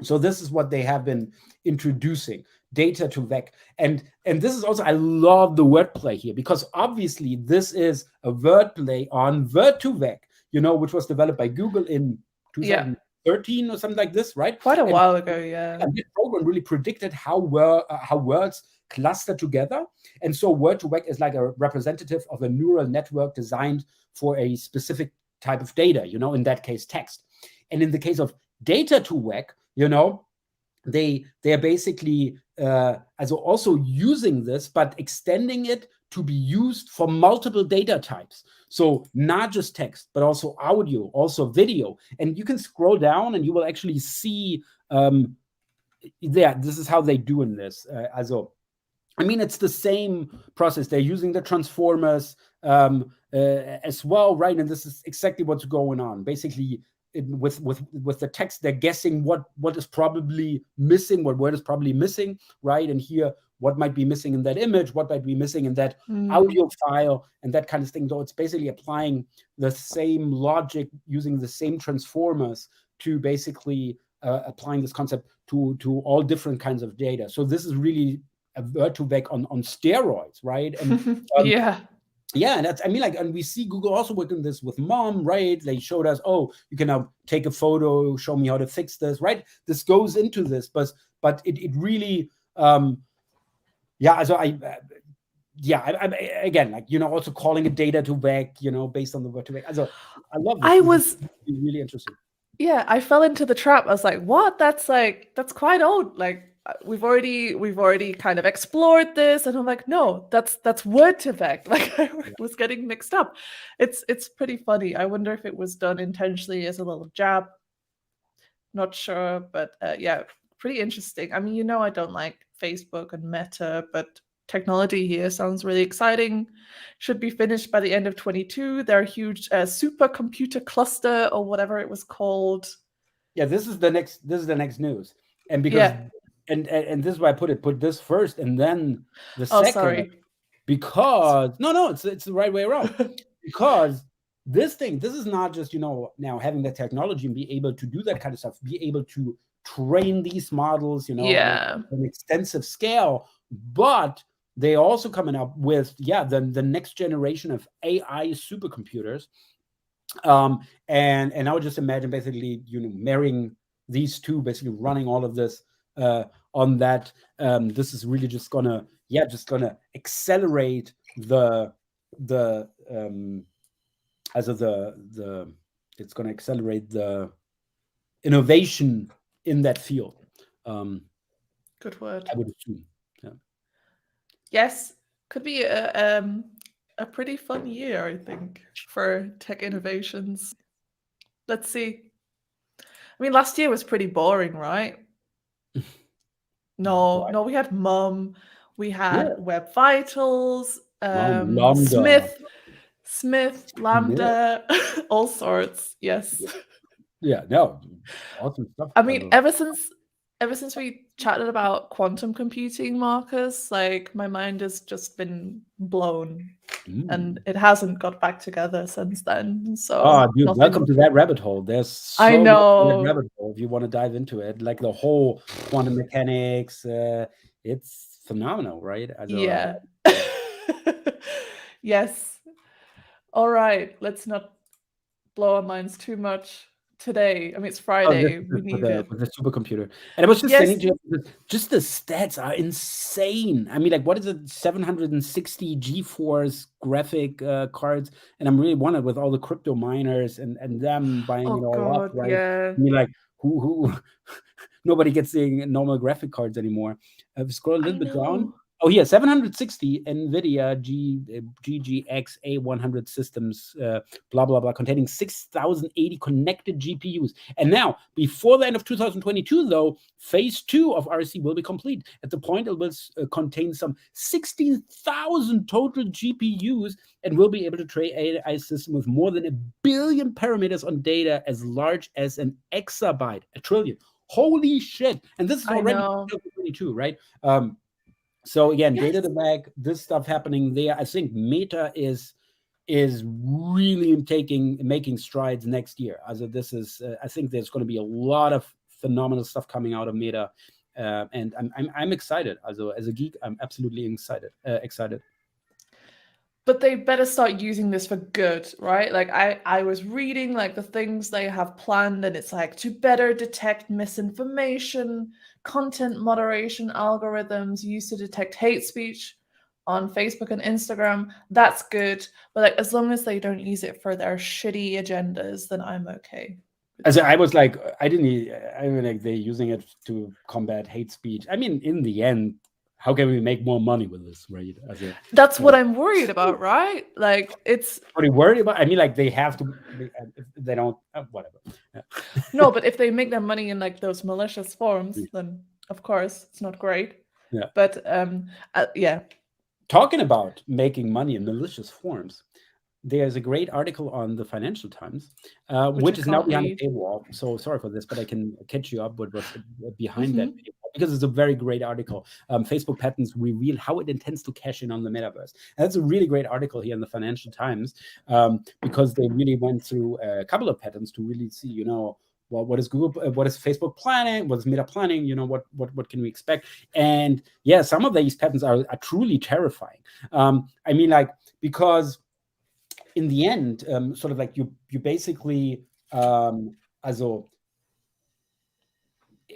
So this is what they have been introducing, data to vec. And this is also, I love the wordplay here, because obviously this is a wordplay on word to vec, which was developed by Google in 2013 or something like this, right? Quite a while ago, yeah. And this program really predicted how words cluster together. And so word to vec is like a representative of a neural network designed for a specific type of data, in that case, text. And in the case of data to vec, they are basically also using this, but extending it to be used for multiple data types. So not just text, but also audio, also video. And you can scroll down and you will actually see, this is how they do in this. It's the same process. They're using the transformers as well, right? And this is exactly what's going on. Basically, with the text, they're guessing what is probably missing, what word is probably missing, right? And here, what might be missing in that image, what might be missing in that audio file, and that kind of thing. So it's basically applying the same logic, using the same transformers to basically applying this concept to all different kinds of data. So this is really a word to vec on steroids, right? And yeah, and that's, and we see Google also working this with Mom, right? They showed us, you can now take a photo, show me how to fix this, right? This goes into this, but it really, again, also calling it data to vec, based on the word to vec. So I love this. This is really interesting. Yeah, I fell into the trap. I was like, what? That's quite old. Like, we've already kind of explored this, and I'm like, no, that's word to vec. Like, I was getting mixed up. It's pretty funny. I wonder if it was done intentionally as a little jab. Not sure, but pretty interesting. I don't like Facebook and Meta, but technology here sounds really exciting. Should be finished by the end of 2022. Their huge supercomputer cluster, or whatever it was called. Yeah, this is the next news, and because. And this is why I put this first and then the second. Sorry. Because no, it's the right way around. Because this is not just now having the technology and be able to do that kind of stuff, be able to train these models, on an extensive scale, but they also coming up with the next generation of AI supercomputers. And I would just imagine basically marrying these two, basically running all of this on that. This is really just gonna accelerate it's gonna accelerate the innovation in that field. Good word. I would assume. Yeah. Yes, could be a pretty fun year, I think, for tech innovations. Let's see. Last year was pretty boring, right? No, we had Mum, we had Web Vitals, Smith, Lambda, all sorts. Yes. Yeah, no, awesome stuff. Ever since we chatted about quantum computing, Marcus, like, my mind has just been blown, and it hasn't got back together since then. So, dude, welcome to that rabbit hole. There's so I know much rabbit hole if you want to dive into it, like the whole quantum mechanics. It's phenomenal, right? Yeah. Yes. All right. Let's not blow our minds too much today. It's Friday. We need it with the supercomputer. And I was just saying to you, just the stats are insane. What is it? 760 GeForce graphic cards, and I'm really wondering with all the crypto miners and them buying it all up, right? Yeah. who nobody gets the normal graphic cards anymore. Scroll a little bit down. Oh, yeah, 760 NVIDIA GGX A100 systems, blah, blah, blah, containing 6,080 connected GPUs. And now, before the end of 2022, though, phase 2 of RC will be complete. At the point, it will contain some 16,000 total GPUs and will be able to train AI system with more than 1 billion parameters on data as large as an exabyte, a trillion. Holy shit. And this is already 2022, right? So again, data to bag, this stuff happening there. I think Meta is really making strides next year. Also, this is I think there's going to be a lot of phenomenal stuff coming out of Meta, and I'm excited. Also, as a geek, I'm absolutely excited. But they better start using this for good, right? Like I was reading like the things they have planned, and it's like to better detect misinformation, content moderation algorithms used to detect hate speech on Facebook and Instagram. That's good. But like as long as they don't use it for their shitty agendas, then I'm okay. Also, I was like, I mean, like they're using it to combat hate speech. I mean, in the end, how can we make more money with this, right? That's what I'm worried about, right? Like, it's... What are you worried about? I mean, like, they have to... If they don't... whatever. Yeah. No, but if they make their money in, like, those malicious forms, then, of course, it's not great. Yeah. But, yeah. Talking about making money in malicious forms, there's a great article on the Financial Times, which is now behind a paywall. So sorry for this, but I can catch you up with what's behind that paywall, because it's a very great article. Facebook patents reveal how it intends to cash in on the metaverse. And that's a really great article here in the Financial Times, because they really went through a couple of patents to really see, you know, well, what is Google, what is Facebook planning, what is Meta planning, you know, what can we expect? And yeah, some of these patents are truly terrifying. I mean, like, because in the end, sort of like you basically, also,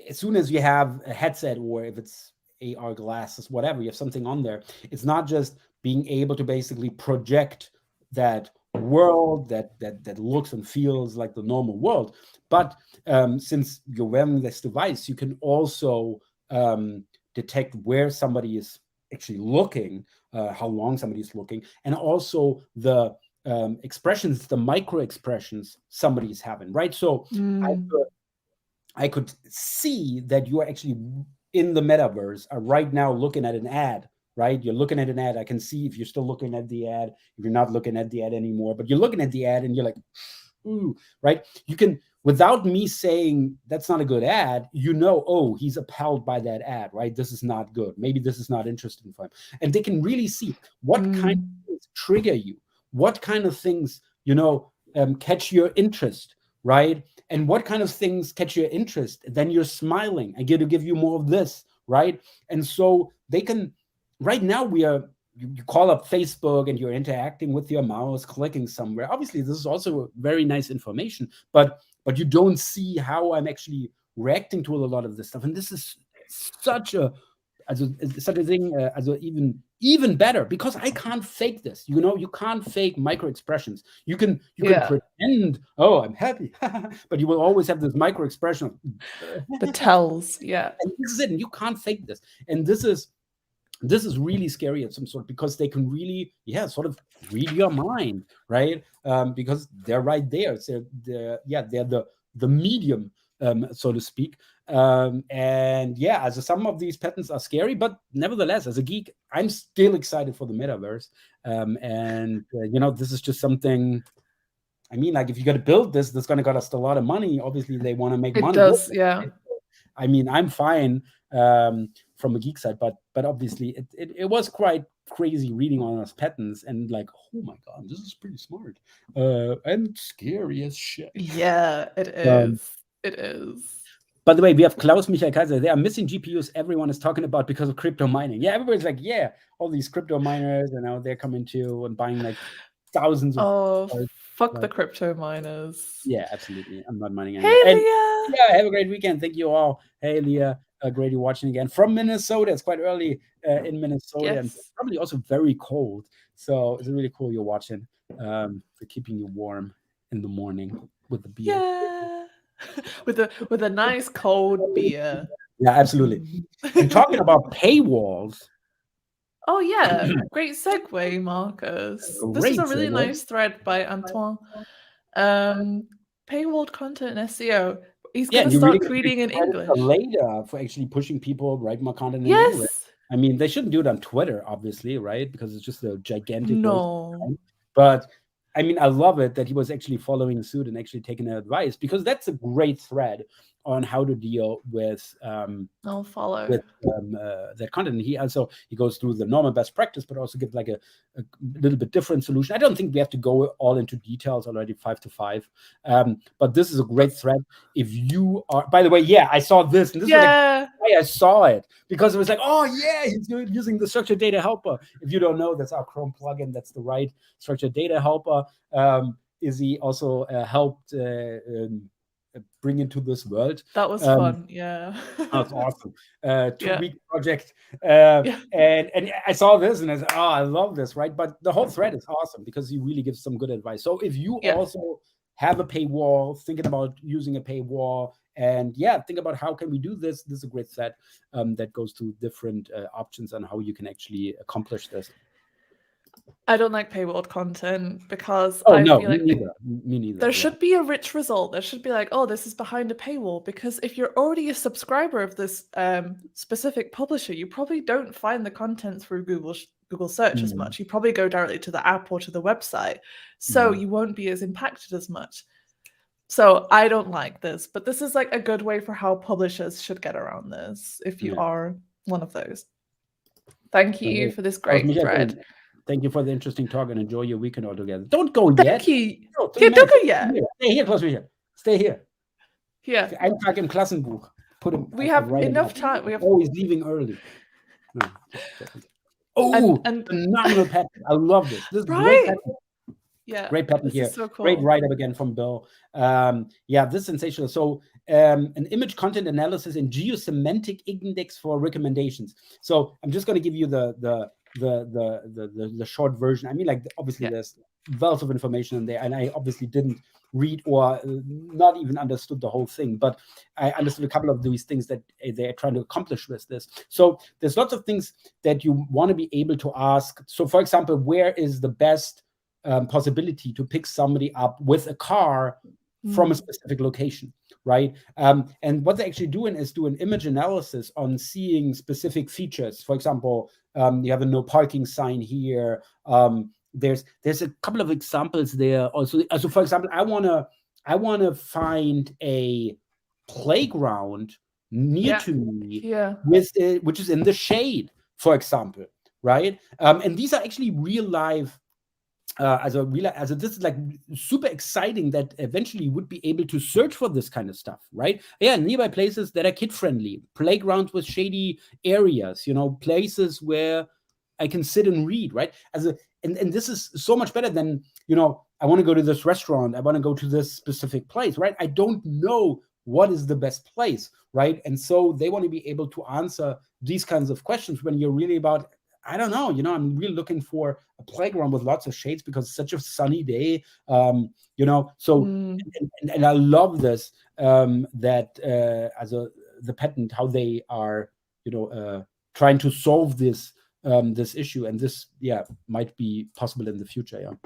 as soon as you have a headset, or if it's AR glasses, whatever, you have something on there, it's not just being able to basically project that world that looks and feels like the normal world, but since you're wearing this device, you can also detect where somebody is actually looking, how long somebody is looking, and also the expressions, the micro expressions somebody's having, right? So I could see that you are actually in the metaverse, are right now looking at an ad, right? You're looking at an ad. I can see if you're still looking at the ad, if you're not looking at the ad anymore, but you're looking at the ad and you're like, ooh, right? You can, without me saying that's not a good ad, you know, oh, he's appalled by that ad, right? This is not good. Maybe this is not interesting for him. And they can really see what kind of things trigger you, what kind of things, you know, catch your interest, right? And what kind of things catch your interest? Then you're smiling. I get to give you more of this, right? And so they can, right now you call up Facebook and you're interacting with your mouse, clicking somewhere. Obviously, this is also very nice information, but you don't see how I'm actually reacting to a lot of this stuff. And this is such a thing, even better, because I can't fake this. You know, you can't fake micro expressions. You can pretend, oh, I'm happy, but you will always have this micro expression that tells, yeah. And this is it, and you can't fake this. And this is really scary of some sort, because they can really, sort of read your mind, right? Because they're right there. So they're the medium, so to speak. As some of these patents are scary, but nevertheless, as a geek, I'm still excited for the metaverse. This is just something. I mean, like, if you're going to build this, that's going to cost a lot of money. Obviously, they want to make money. It does, yeah. I mean, I'm fine from a geek side, but obviously it was quite crazy reading on those patents and like, oh my god, this is pretty smart and scary as shit. Yeah, it is. It is. By the way, we have Klaus Michael Kaiser. They are missing GPUs everyone is talking about because of crypto mining. Yeah, everybody's like, yeah, all these crypto miners, and now they're coming to and buying like thousands of. Fuck the crypto miners. Yeah, absolutely. I'm not mining anymore. Hey, Leah. Yeah, have a great weekend. Thank you all. Hey, Leah. Great you watching again from Minnesota. It's quite early in Minnesota, and probably also very cold. So it's really cool you're watching. For keeping you warm in the morning with the beer. Yeah. with a nice cold beer. Yeah, absolutely. And talking about paywalls. Oh yeah, great segue, Marcus. This is Great a really segue. nice thread by Antoine. Paywalled content and SEO. He's Yeah, gonna you really start get tweeting in credit English. later for actually pushing people write more content in English. Yes. I mean, they shouldn't do it on Twitter, obviously, right? Because it's just a gigantic waste of No. time. But I mean, I love it that he was actually following suit and actually taking the advice, because that's a great thread on how to deal with I'll follow. that content. And he goes through the normal best practice, but also gives like a little bit different solution. I don't think we have to go all into details already 5 to 5, but this is a great thread. If you are, by the way, yeah, I saw this, and this was like why I saw it, because it was like, oh yeah, he's using the structured data helper. If you don't know, that's our Chrome plugin. That's the right structured data helper. Izzi also helped bring into this world. That was fun. Yeah. That's awesome. 2-week project. Yeah. And I saw this and I said, oh, I love this, right? But the whole thread is awesome because he really gives some good advice. So if you also have a paywall, thinking about using a paywall, and think about how can we do this. This is a great thread that goes to different options on how you can actually accomplish this. I don't like paywalled content because feel like me neither. There should be a rich result. There should be like, oh, this is behind a paywall, because if you're already a subscriber of this specific publisher, you probably don't find the content through Google search as much. You probably go directly to the app or to the website, so you won't be as impacted as much. So I don't like this, but this is like a good way for how publishers should get around this if you are one of those. Thank you for this great thread. Thank you for the interesting talk and enjoy your weekend all together. Don't go yet. Thank you. Don't go yet. Stay here, close here. Stay here. Yeah. Eintrag im Klassenbuch. We have enough time. We have always leaving early. No. Oh, and phenomenal pattern. I love this. This is great pattern. Yeah. Great pattern here. So cool. Great write-up again from Bill. This is sensational. So an image content analysis and geosemantic index for recommendations. So I'm just going to give you the short version. I mean, like, obviously there's wealth of information in there, and I obviously didn't read or not even understood the whole thing, but I understood a couple of these things that they're trying to accomplish with this. So there's lots of things that you want to be able to ask. So for example, where is the best possibility to pick somebody up with a car from a specific location, right? And what they're actually doing is do an image analysis on seeing specific features. For example, you have a no parking sign here. There's a couple of examples there also. So for example, I wanna find a playground near to me with which is in the shade, for example, right? And these are actually real life. This is like super exciting that eventually you would be able to search for this kind of stuff, right? Yeah, nearby places that are kid friendly, playgrounds with shady areas, places where I can sit and read, right? And this is so much better than, I want to go to this restaurant, I want to go to this specific place, right? I don't know what is the best place, right? And so they want to be able to answer these kinds of questions when you're really about, I don't know, I'm really looking for a playground with lots of shades because it's such a sunny day, so, and I love this, that the patent, how they are, trying to solve this issue, and this, might be possible in the future,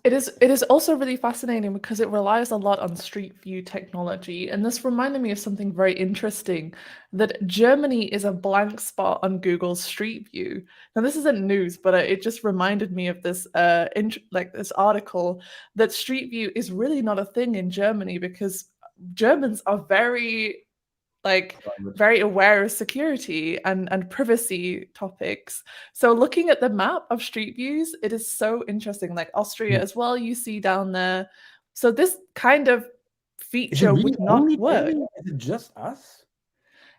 It is also really fascinating because it relies a lot on Street View technology. And this reminded me of something very interesting, that Germany is a blank spot on Google's Street View. Now, this isn't news, but it just reminded me of this this article that Street View is really not a thing in Germany because Germans are very aware of security and privacy topics. So looking at the map of Street Views, it is so interesting. Like Austria as well, you see down there. So this kind of feature would not work. Is it just us?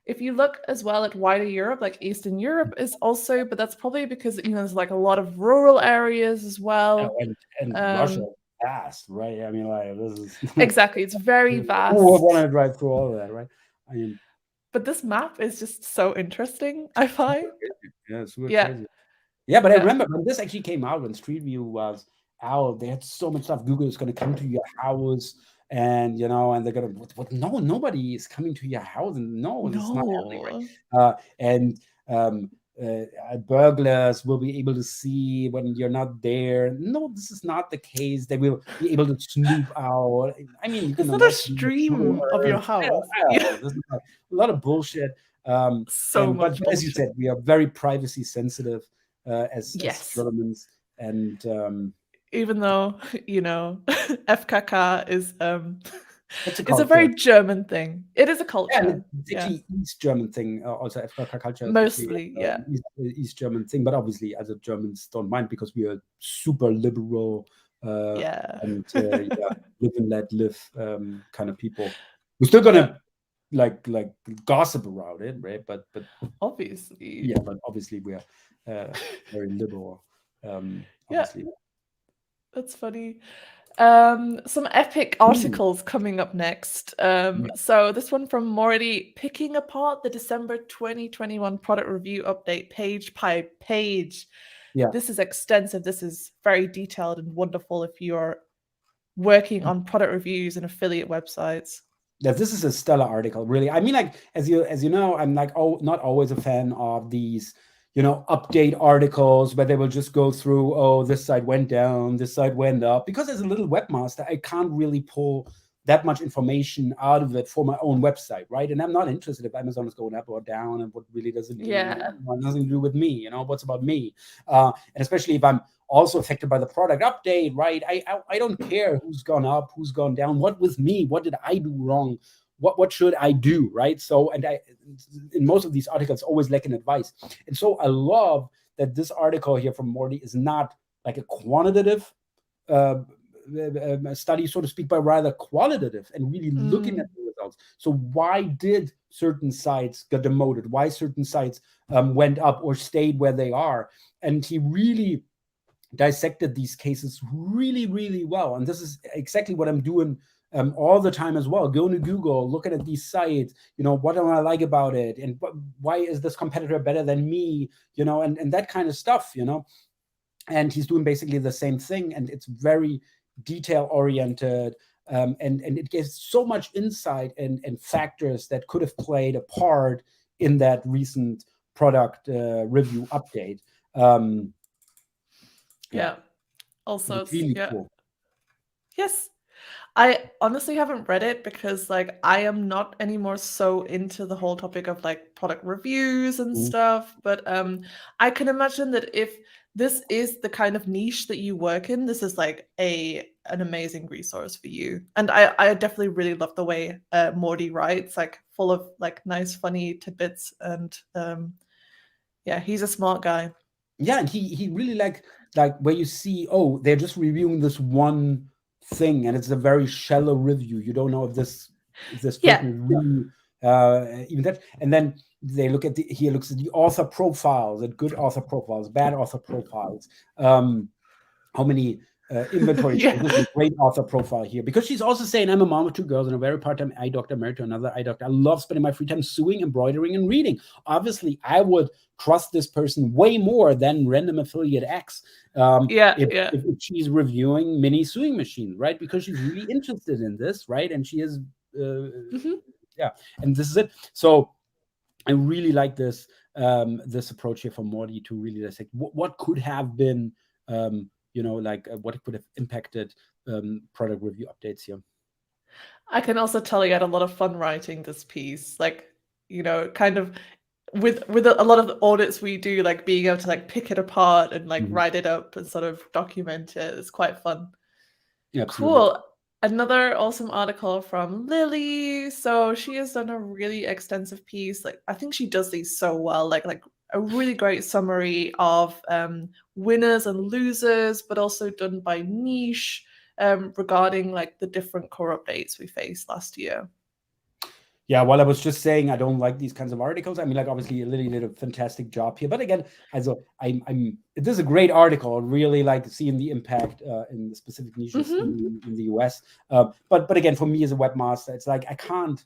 If you look as well at wider Europe, like Eastern Europe is also, but that's probably because there's like a lot of rural areas as well. And Russia is vast, right? I mean, like, this is exactly, it's very vast. Who would want to drive through all of that, right? I mean, but this map is just so interesting, I find. Yeah, it's super crazy. Yeah, but I remember when this actually came out, when Street View was out, they had so much stuff. Google is going to come to your house. and and they're gonna, what? No, nobody is coming to your house, and no, this is not happening, right? And burglars will be able to see when you're not there. No, this is not the case. They will be able to snoop out. I mean, you can It's not a stream of your house. This is a lot of bullshit. So much but as you said, we are very privacy sensitive as Germans, and even though FKK is it's a very German thing. It is a culture. Yeah, it's actually East German thing. Also, FLoC culture mostly, East German thing. But obviously, as Germans don't mind because we are super liberal, and live and let live kind of people. We're still gonna like gossip around it, right? But obviously, but obviously we are very liberal. Obviously. That's funny. Some epic articles coming up next. So this one from Morty, picking apart the December 2021 product review update page by page. Yeah. This is extensive. This is very detailed and wonderful if you're working on product reviews and affiliate websites. Yeah, this is a stellar article, really. I mean, like, as you know, I'm like, not always a fan of these update articles where they will just go through, this site went down, this site went up. Because as a little webmaster, I can't really pull that much information out of it for my own website, right? And I'm not interested if Amazon is going up or down and what really does it do. Nothing to do with me, what's about me. And especially if I'm also affected by the product update, right? I don't care who's gone up, who's gone down, what with me, what did I do wrong? What should I do, right? So, and I, in most of these articles, always lacking advice. And so I love that this article here from Morty is not like a quantitative study, so to speak, but rather qualitative and really looking at the results. So why did certain sites get demoted? Why certain sites went up or stayed where they are? And he really dissected these cases really, really well. And this is exactly what I'm doing all the time as well. Going to Google, looking at these sites, what do I like about it? And why is this competitor better than me? And that kind of stuff, And he's doing basically the same thing. And it's very detail oriented. And it gives so much insight and factors that could have played a part in that recent product review update. Also, really cool. Yes. I honestly haven't read it because I am not anymore so into the whole topic of product reviews and stuff. But I can imagine that if this is the kind of niche that you work in, this is an amazing resource for you. And I definitely really love the way Morty writes, full of nice, funny tidbits. And he's a smart guy. Yeah, and he really like where you see, they're just reviewing this one thing, and it's a very shallow review. You don't know if this person is really even that. And then he looks at the author profiles, and good author profiles, bad author profiles, how many inventory. This is a great author profile here, because she's also saying, I'm a mom of 2 girls and a very part-time eye doctor married to another eye doctor. I love spending my free time sewing, embroidering, and reading. Obviously, I would trust this person way more than random affiliate X if she's reviewing mini sewing machines, right? Because she's really interested in this, right? And she is and this is it. So I really like this approach here from Morty to really dissect what could have been what it could have impacted product review updates here. I can also tell you had a lot of fun writing this piece, kind of with a lot of the audits we do, being able to pick it apart and write it up and sort of document it. It's quite fun. Yeah, cool. Another awesome article from Lily. So she has done a really extensive piece. I think she does these so well, a really great summary of winners and losers, but also done by niche regarding the different core updates we faced last year. Yeah, well, I was just saying I don't like these kinds of articles. I mean, obviously Lily did a fantastic job here, but again, this is a great article. I really like seeing the impact in the specific niches in the US. But again, for me as a webmaster, it's I can't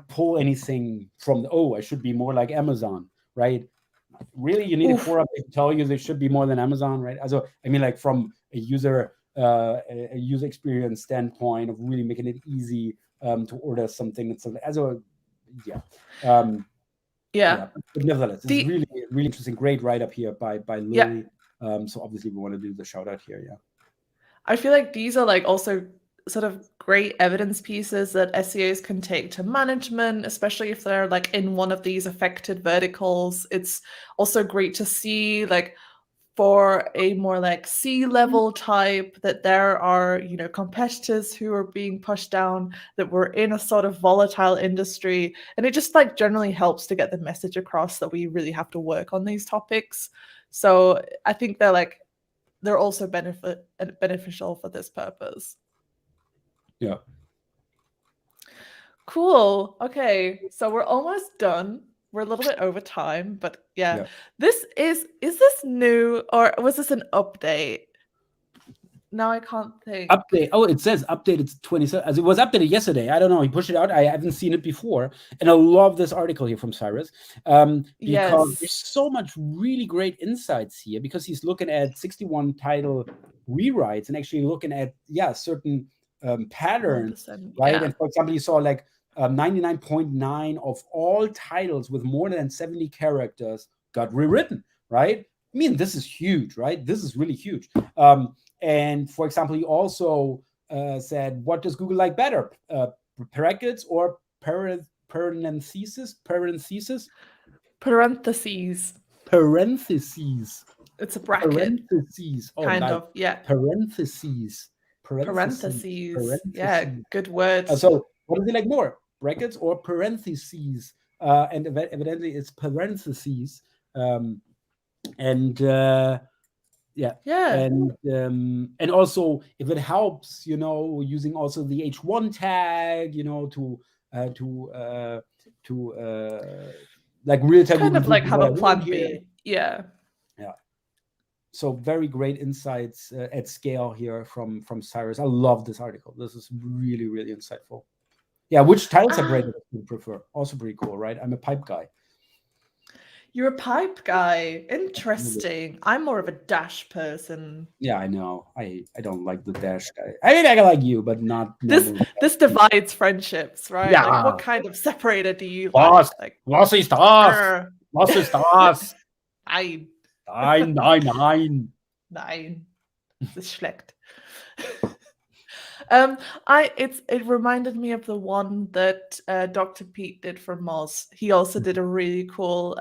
pull anything from I should be more like Amazon, right? Really, you need a core update to tell you they should be more than Amazon, right? Also, I mean, from a user a user experience standpoint of really making it easy to order something. It's but nevertheless, it's really interesting. Great write up here by Lily. So obviously we want to do the shout out here. Yeah, I feel like these are like also sort of great evidence pieces that SEOs can take to management, especially if they're like in one of these affected verticals. It's also great to see like for a more like C-level type that there are, you know, competitors who are being pushed down, that we're in a sort of volatile industry. And it just like generally helps to get the message across that we really have to work on these topics. So I think they're also beneficial for this purpose. Yeah. Cool. Okay. So we're almost done. We're a little bit over time, but yeah. This is this new or was this an update? Now I can't think. Update. Oh, it says updated 27. As it was updated yesterday. I don't know. He pushed it out. I haven't seen it before. And I love this article here from Cyrus. Because there's so much really great insights here, because he's looking at 61 title rewrites and actually looking at certain patterns, right? Yeah. And for example, you saw like 99.9 of all titles with more than 70 characters got rewritten, right? I mean, this is huge, right? This is really huge. And for example, he also said, what does Google like better, brackets or parentheses? Parentheses. It's a bracket. Parentheses. Oh, kind of. Yeah. Parentheses. Yeah, good words. So what do they like more, brackets or parentheses? And evidently it's parentheses. And also if it helps, you know, using also the H1 tag, you know, to like real time, kind of like have a plan B. Yeah. So very great insights at scale here from Cyrus. I love this article. This is really, really insightful. Yeah, which title separator do you prefer? Also pretty cool, right? I'm a pipe guy. You're a pipe guy. Interesting. I'm more of a dash person. Yeah, I know. I don't like the dash guy. I mean, I like you, but not this divides friendships, right? Yeah. Like, what kind of separator do you like? Was ist das? Was ist das? Nein. Nein. Das ist schlecht. It reminded me of the one that Dr. Pete did for Moz. He also did a really cool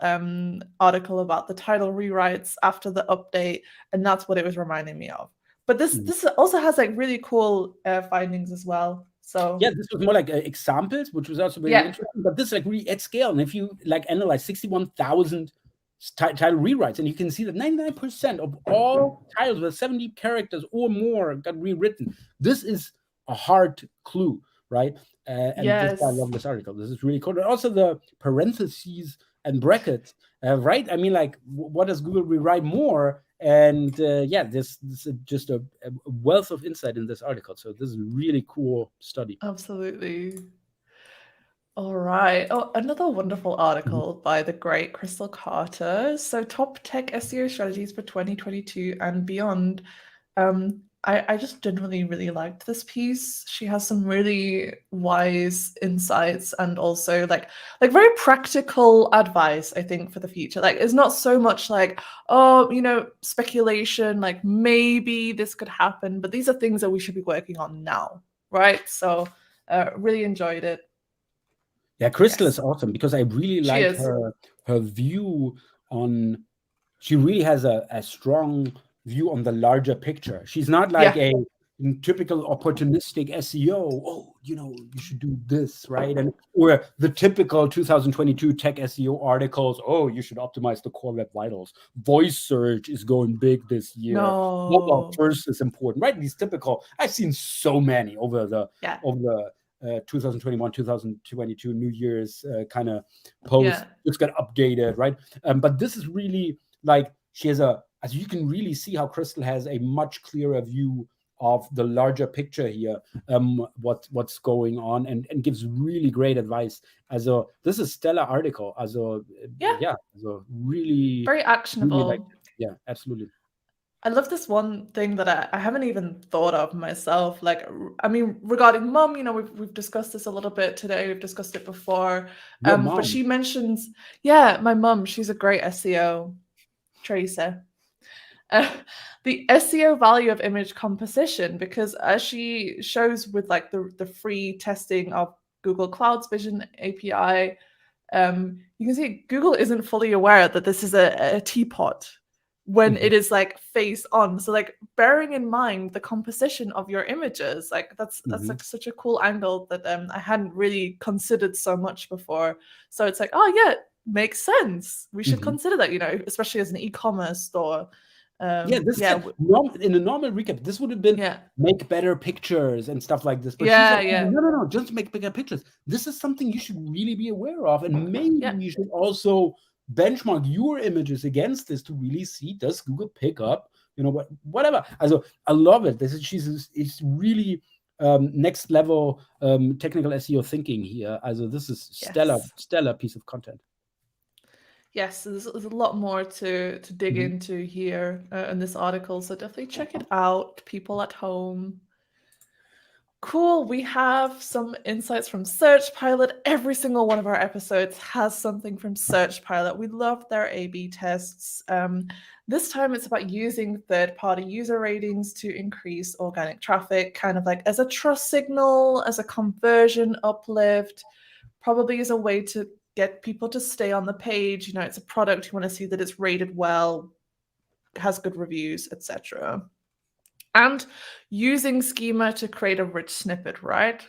article about the title rewrites after the update, and that's what it was reminding me of. But this also has like really cool findings as well. So yeah, this was more like examples, which was also very interesting. But this is like really at scale, and if you like analyze 61,000 title rewrites, and you can see that 99% of all titles with 70 characters or more got rewritten. This is a hard clue, right? And this, I love this article. This is really cool. And also the parentheses and brackets, right? I mean, like, what does Google rewrite more? And this is just a wealth of insight in this article. So this is a really cool study. Absolutely. All right. Oh, another wonderful article by the great Crystal Carter. So top tech SEO strategies for 2022 and beyond. I just genuinely really liked this piece. She has some really wise insights and also like very practical advice, I think, for the future. Like, it's not so much like, oh, you know, speculation, like maybe this could happen, but these are things that we should be working on now, right? So really enjoyed it. Yeah, Crystal is awesome because I really like her view on. She really has a strong view on the larger picture. She's not like a typical opportunistic SEO. Oh, you know, you should do this, right? And or the typical 2022 tech SEO articles. Oh, you should optimize the core web vitals. Voice search is going big this year. No. Mobile first is important, right? These typical. I've seen so many over the 2021, 2022 New Year's kind of post. It's got updated, right? But this is really like she has as you can really see how Crystal has a much clearer view of the larger picture here, what's going on, and gives really great advice. This is stellar article. Really very actionable. Really absolutely. I love this one thing that I haven't even thought of myself. Like, I mean, regarding mum, we've discussed this a little bit today. We've discussed it before. Your But mom. she mentions, yeah, my mum, she's a great SEO, Tracer. The SEO value of image composition, because as she shows with like the free testing of Google Cloud's Vision API, you can see Google isn't fully aware that this is a teapot when it is like face on. So like bearing in mind the composition of your images, like that's like such a cool angle that I hadn't really considered so much before. So it's like, oh yeah, it makes sense. We should consider that, especially as an e-commerce store. In a normal recap, this would have been make better pictures and stuff like this. But she's like, no, just make bigger pictures. This is something you should really be aware of. And maybe you should also benchmark your images against this to really see, does Google pick up, whatever. Also, I love it. It's really next level technical SEO thinking here. Also, this is stellar piece of content. Yes, there's a lot more to dig into here in this article, so definitely check it out, people at home. Cool, we have some insights from Search Pilot. Every single one of our episodes has something from Search Pilot. We love their A/B tests. This time it's about using third-party user ratings to increase organic traffic, kind of like as a trust signal, as a conversion uplift, probably as a way to get people to stay on the page. It's a product, you want to see that it's rated well, has good reviews, etc. And using schema to create a rich snippet, right?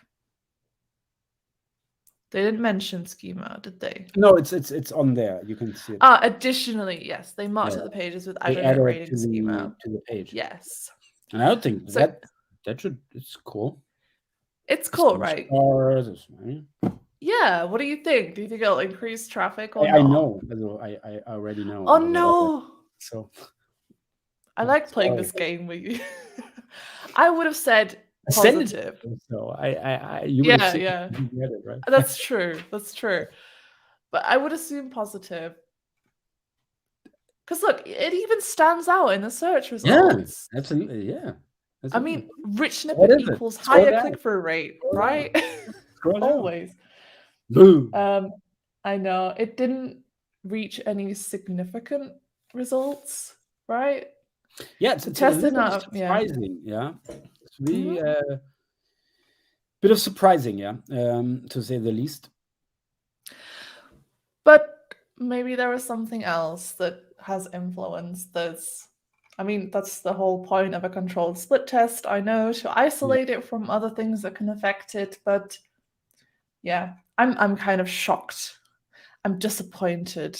They didn't mention schema, did they? No, it's on there. You can see it. Additionally, yes, they marked the pages with aggregate rating schema to the page. Yes. And I don't think it's cool. It's cool, right? Yeah, what do you think? Do you think it'll increase traffic or not? I know. I already know. Oh no. So I like playing this game with you. I would have said positive. So you would have said you get it, right? That's true. But I would assume positive. Because look, it even stands out in the search results. Yeah, absolutely. Yeah. I mean, rich snippet equals higher click-through rate, right? Always. Boom. I know it didn't reach any significant results, right? Yeah, it's surprising. Yeah, it's really bit of surprising, to say the least. But maybe there was something else that has influenced this. I mean, that's the whole point of a controlled split test, I know, to isolate it from other things that can affect it. But yeah, I'm kind of shocked. I'm disappointed.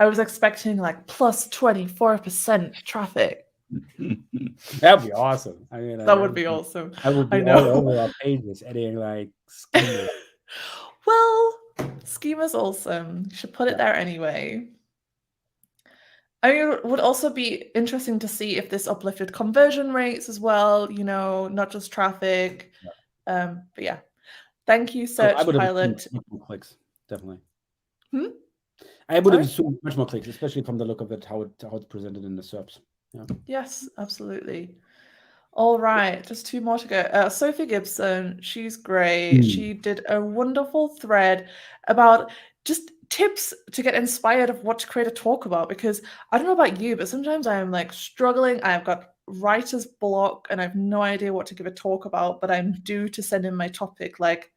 I was expecting like plus 24% traffic. That'd be awesome. I mean, that would be awesome. I would be all over our pages adding like schema. Well, schema's awesome. You should put it there anyway. I mean, it would also be interesting to see if this uplifted conversion rates as well, not just traffic. But yeah, thank you, Search Pilot. Much more clicks, definitely. I would have assumed much more clicks, especially from the look of it, how it's presented in the SERPs. Yeah. Yes, absolutely. All right, just two more to go. Sophie Gibson, she's great. She did a wonderful thread about just tips to get inspired of what to create a talk about, because I don't know about you, but sometimes I am like struggling. I've got writer's block and I have no idea what to give a talk about, but I'm due to send in my topic like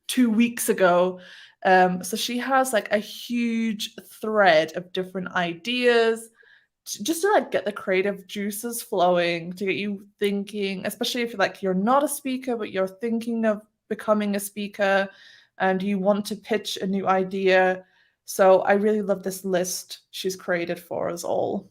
2 weeks ago. So she has like a huge thread of different ideas just to like get the creative juices flowing, to get you thinking, especially if you're not a speaker, but you're thinking of becoming a speaker and you want to pitch a new idea. So I really love this list she's created for us all.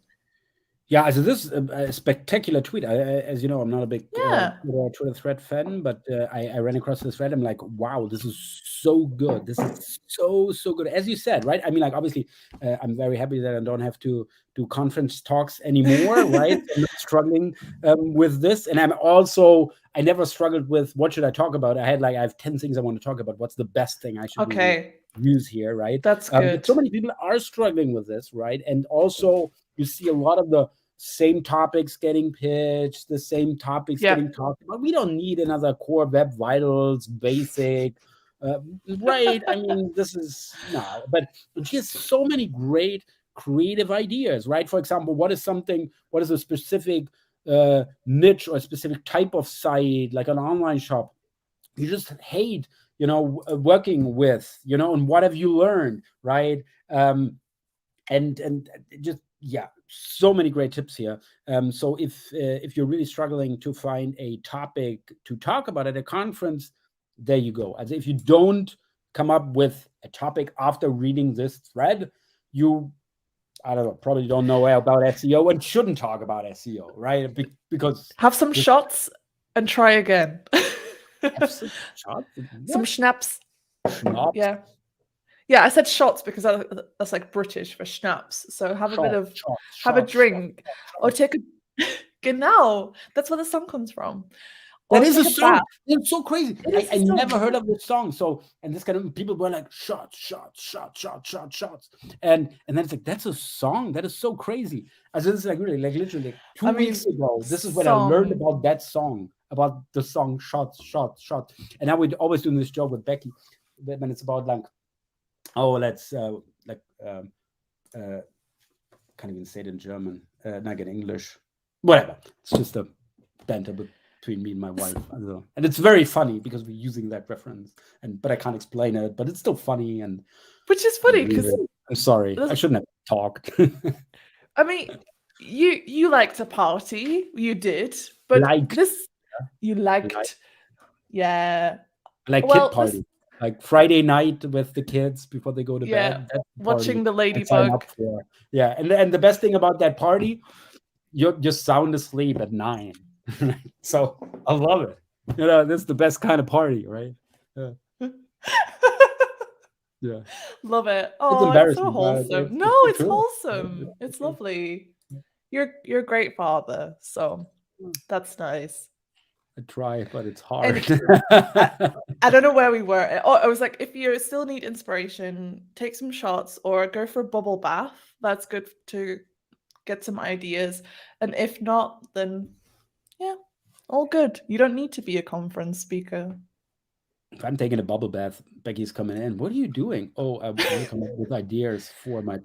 Yeah, so this is a spectacular tweet. As you know, I'm not a big Twitter thread fan, but I ran across this thread. I'm like, wow, this is so good. This is so good. As you said, right? I mean, like, obviously, I'm very happy that I don't have to do conference talks anymore, right? I'm not struggling with this. And I never struggled with what should I talk about. I have 10 things I want to talk about. What's the best thing I should use here, right? That's good. But so many people are struggling with this, right? And also, you see a lot of the same topics getting pitched, the same topics getting talked about. We don't need another core Web Vitals basic, right? I mean, this is no, but she has so many great creative ideas, right? For example, what is a specific niche or a specific type of site, like an online shop you just hate, working with, and what have you learned, right? And just, so many great tips here. So if you're really struggling to find a topic to talk about at a conference, there you go. As if you don't come up with a topic after reading this thread, I don't know, probably don't know about SEO and shouldn't talk about SEO, right? Because have some shots and try again. Have some shots? Some schnapps. Schnapps? Yeah, I said shots because that's like British for schnapps. So have a bit of a drink or take a genau. That's where the song comes from. That is a song. It's so crazy. I never heard of this song. So, and this kind of people were like shots. And then it's like, that's a song. That is so crazy. As this is like really like literally 2 weeks ago. This is when I learned about that song, about the song shots. And I would always do this joke with Becky when it's about like, let's can't even say it in German, not in English. Whatever. It's just a banter between me and my wife. And it's very funny because we're using that reference. But I can't explain it, but it's still funny. And which is funny because I'm sorry, I shouldn't have talked. I mean, you liked a party, you did, but you liked. Yeah. Like kid party. Like Friday night with the kids before they go to bed. Watching the Ladybug. Yeah, and the best thing about that party, you're just sound asleep at 9. So I love it. That's the best kind of party, right? Yeah. Love it. Oh, it's so wholesome. It's wholesome. It's lovely. You're a great father, so that's nice. I try, but it's hard. I don't know where we were. I was like, if you still need inspiration, take some shots or go for a bubble bath. That's good to get some ideas. And if not, then all good. You don't need to be a conference speaker. If I'm taking a bubble bath, Becky's coming in. What are you doing? Oh, I want to come up with ideas for my.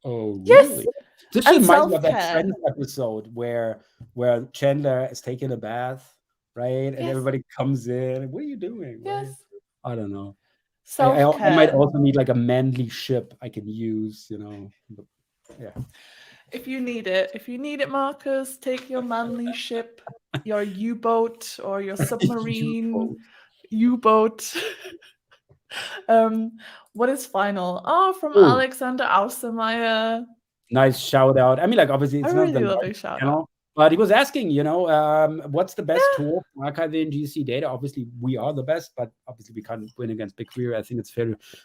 Oh, really? Yes. This reminds me of that Friends episode where Chandler is taking a bath. Right, and everybody comes in. What are you doing? Right? Yes, I don't know. I might also need like a manly ship I can use. Yeah. If you need it, Marcus, take your manly ship, your U-boat or your submarine U-boat. What is final? From Alexander Austermeyer. Nice shout out. I mean, like obviously it's not the lovely shout out. But he was asking, what's the best tool for archiving GC data? Obviously, we are the best, but obviously we can't win against BigQuery. I think it's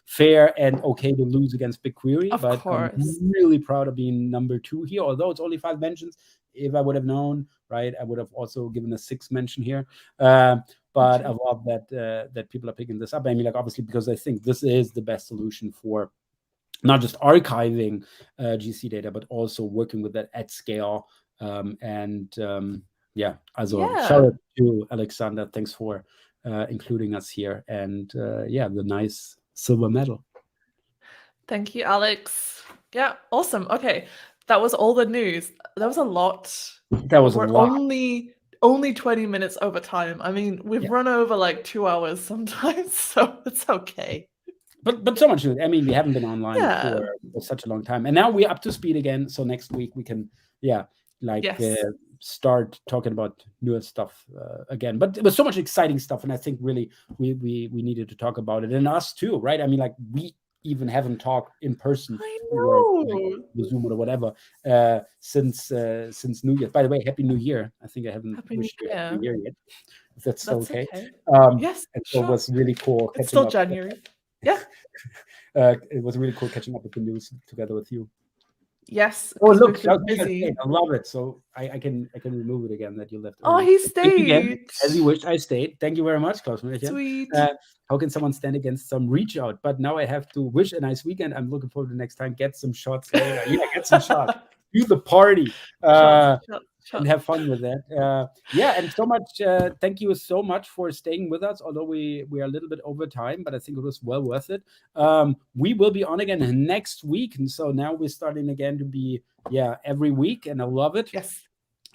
fair and okay to lose against BigQuery. Of course. I'm really proud of being number 2 here, although it's only 5 mentions. If I would have known, right, I would have also given a 6th mention here. But I love that people are picking this up. I mean, like obviously, because I think this is the best solution for not just archiving GC data, but also working with that at scale. Shout out to Alexander. Thanks for including us here, and the nice silver medal. Thank you, Alex. Yeah, awesome. Okay, that was all the news. That was a lot. We're only 20 minutes over time. I mean, we've run over like 2 hours sometimes, so it's okay. But so much news. I mean, we haven't been online for such a long time, and now we're up to speed again. So next week we can start talking about newer stuff again. But it was so much exciting stuff, and I think really we needed to talk about it, and us too, right? I mean, like we even haven't talked in person or Zoom or whatever since New Year. By the way, Happy New Year! I think I haven't wished you Happy New Year yet. If that's okay. Yes, and so it was really cool. It's still January. Yeah. It was really cool catching up with the news together with you. Yes. Oh, look, busy. I love it. So I can remove it again that you left. Oh, he stayed. Again, as you wished, I stayed. Thank you very much, Klaus. Sweet. How can someone stand against some reach out? But now I have to wish a nice weekend. I'm looking forward to next time. Get some shots. Get some shots. do the party. Shots. And have fun with that. Yeah, and so much. Thank you so much for staying with us. Although we are a little bit over time, but I think it was well worth it. We will be on again next week, and so now we're starting again to be every week, and I love it. Yes.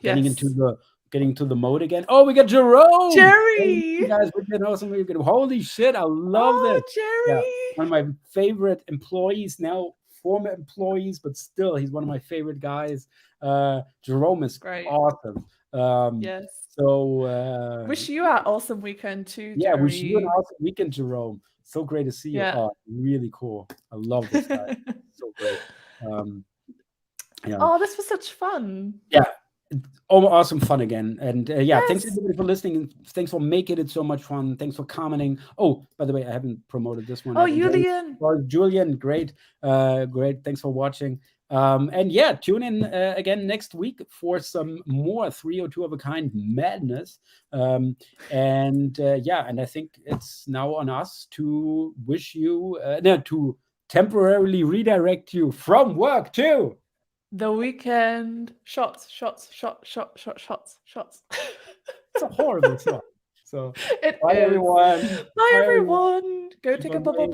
Getting to the mode again. Oh, we got Jerome. Jerry. Hey, you guys, holy shit! I love this. Jerry. Yeah, one of my favorite employees now. Former employees, but still, he's one of my favorite guys. Jerome is great. Awesome. Yes. So wish you an awesome weekend too, Jerry. Yeah, wish you an awesome weekend, Jerome. So great to see you. Yeah. Really cool. I love this guy. So great. Oh, this was such fun. Yeah. Awesome fun again. And thanks everybody for listening. Thanks for making it so much fun. Thanks for commenting. Oh, by the way, I haven't promoted this one. Julian. Julian, great. Great. Thanks for watching. And tune in again next week for some more 302 of a kind madness. And I think it's now on us to wish you to temporarily redirect you from work to the weekend. Shots. It's a horrible song. So bye everyone. Bye everyone. Go take a bubble bath.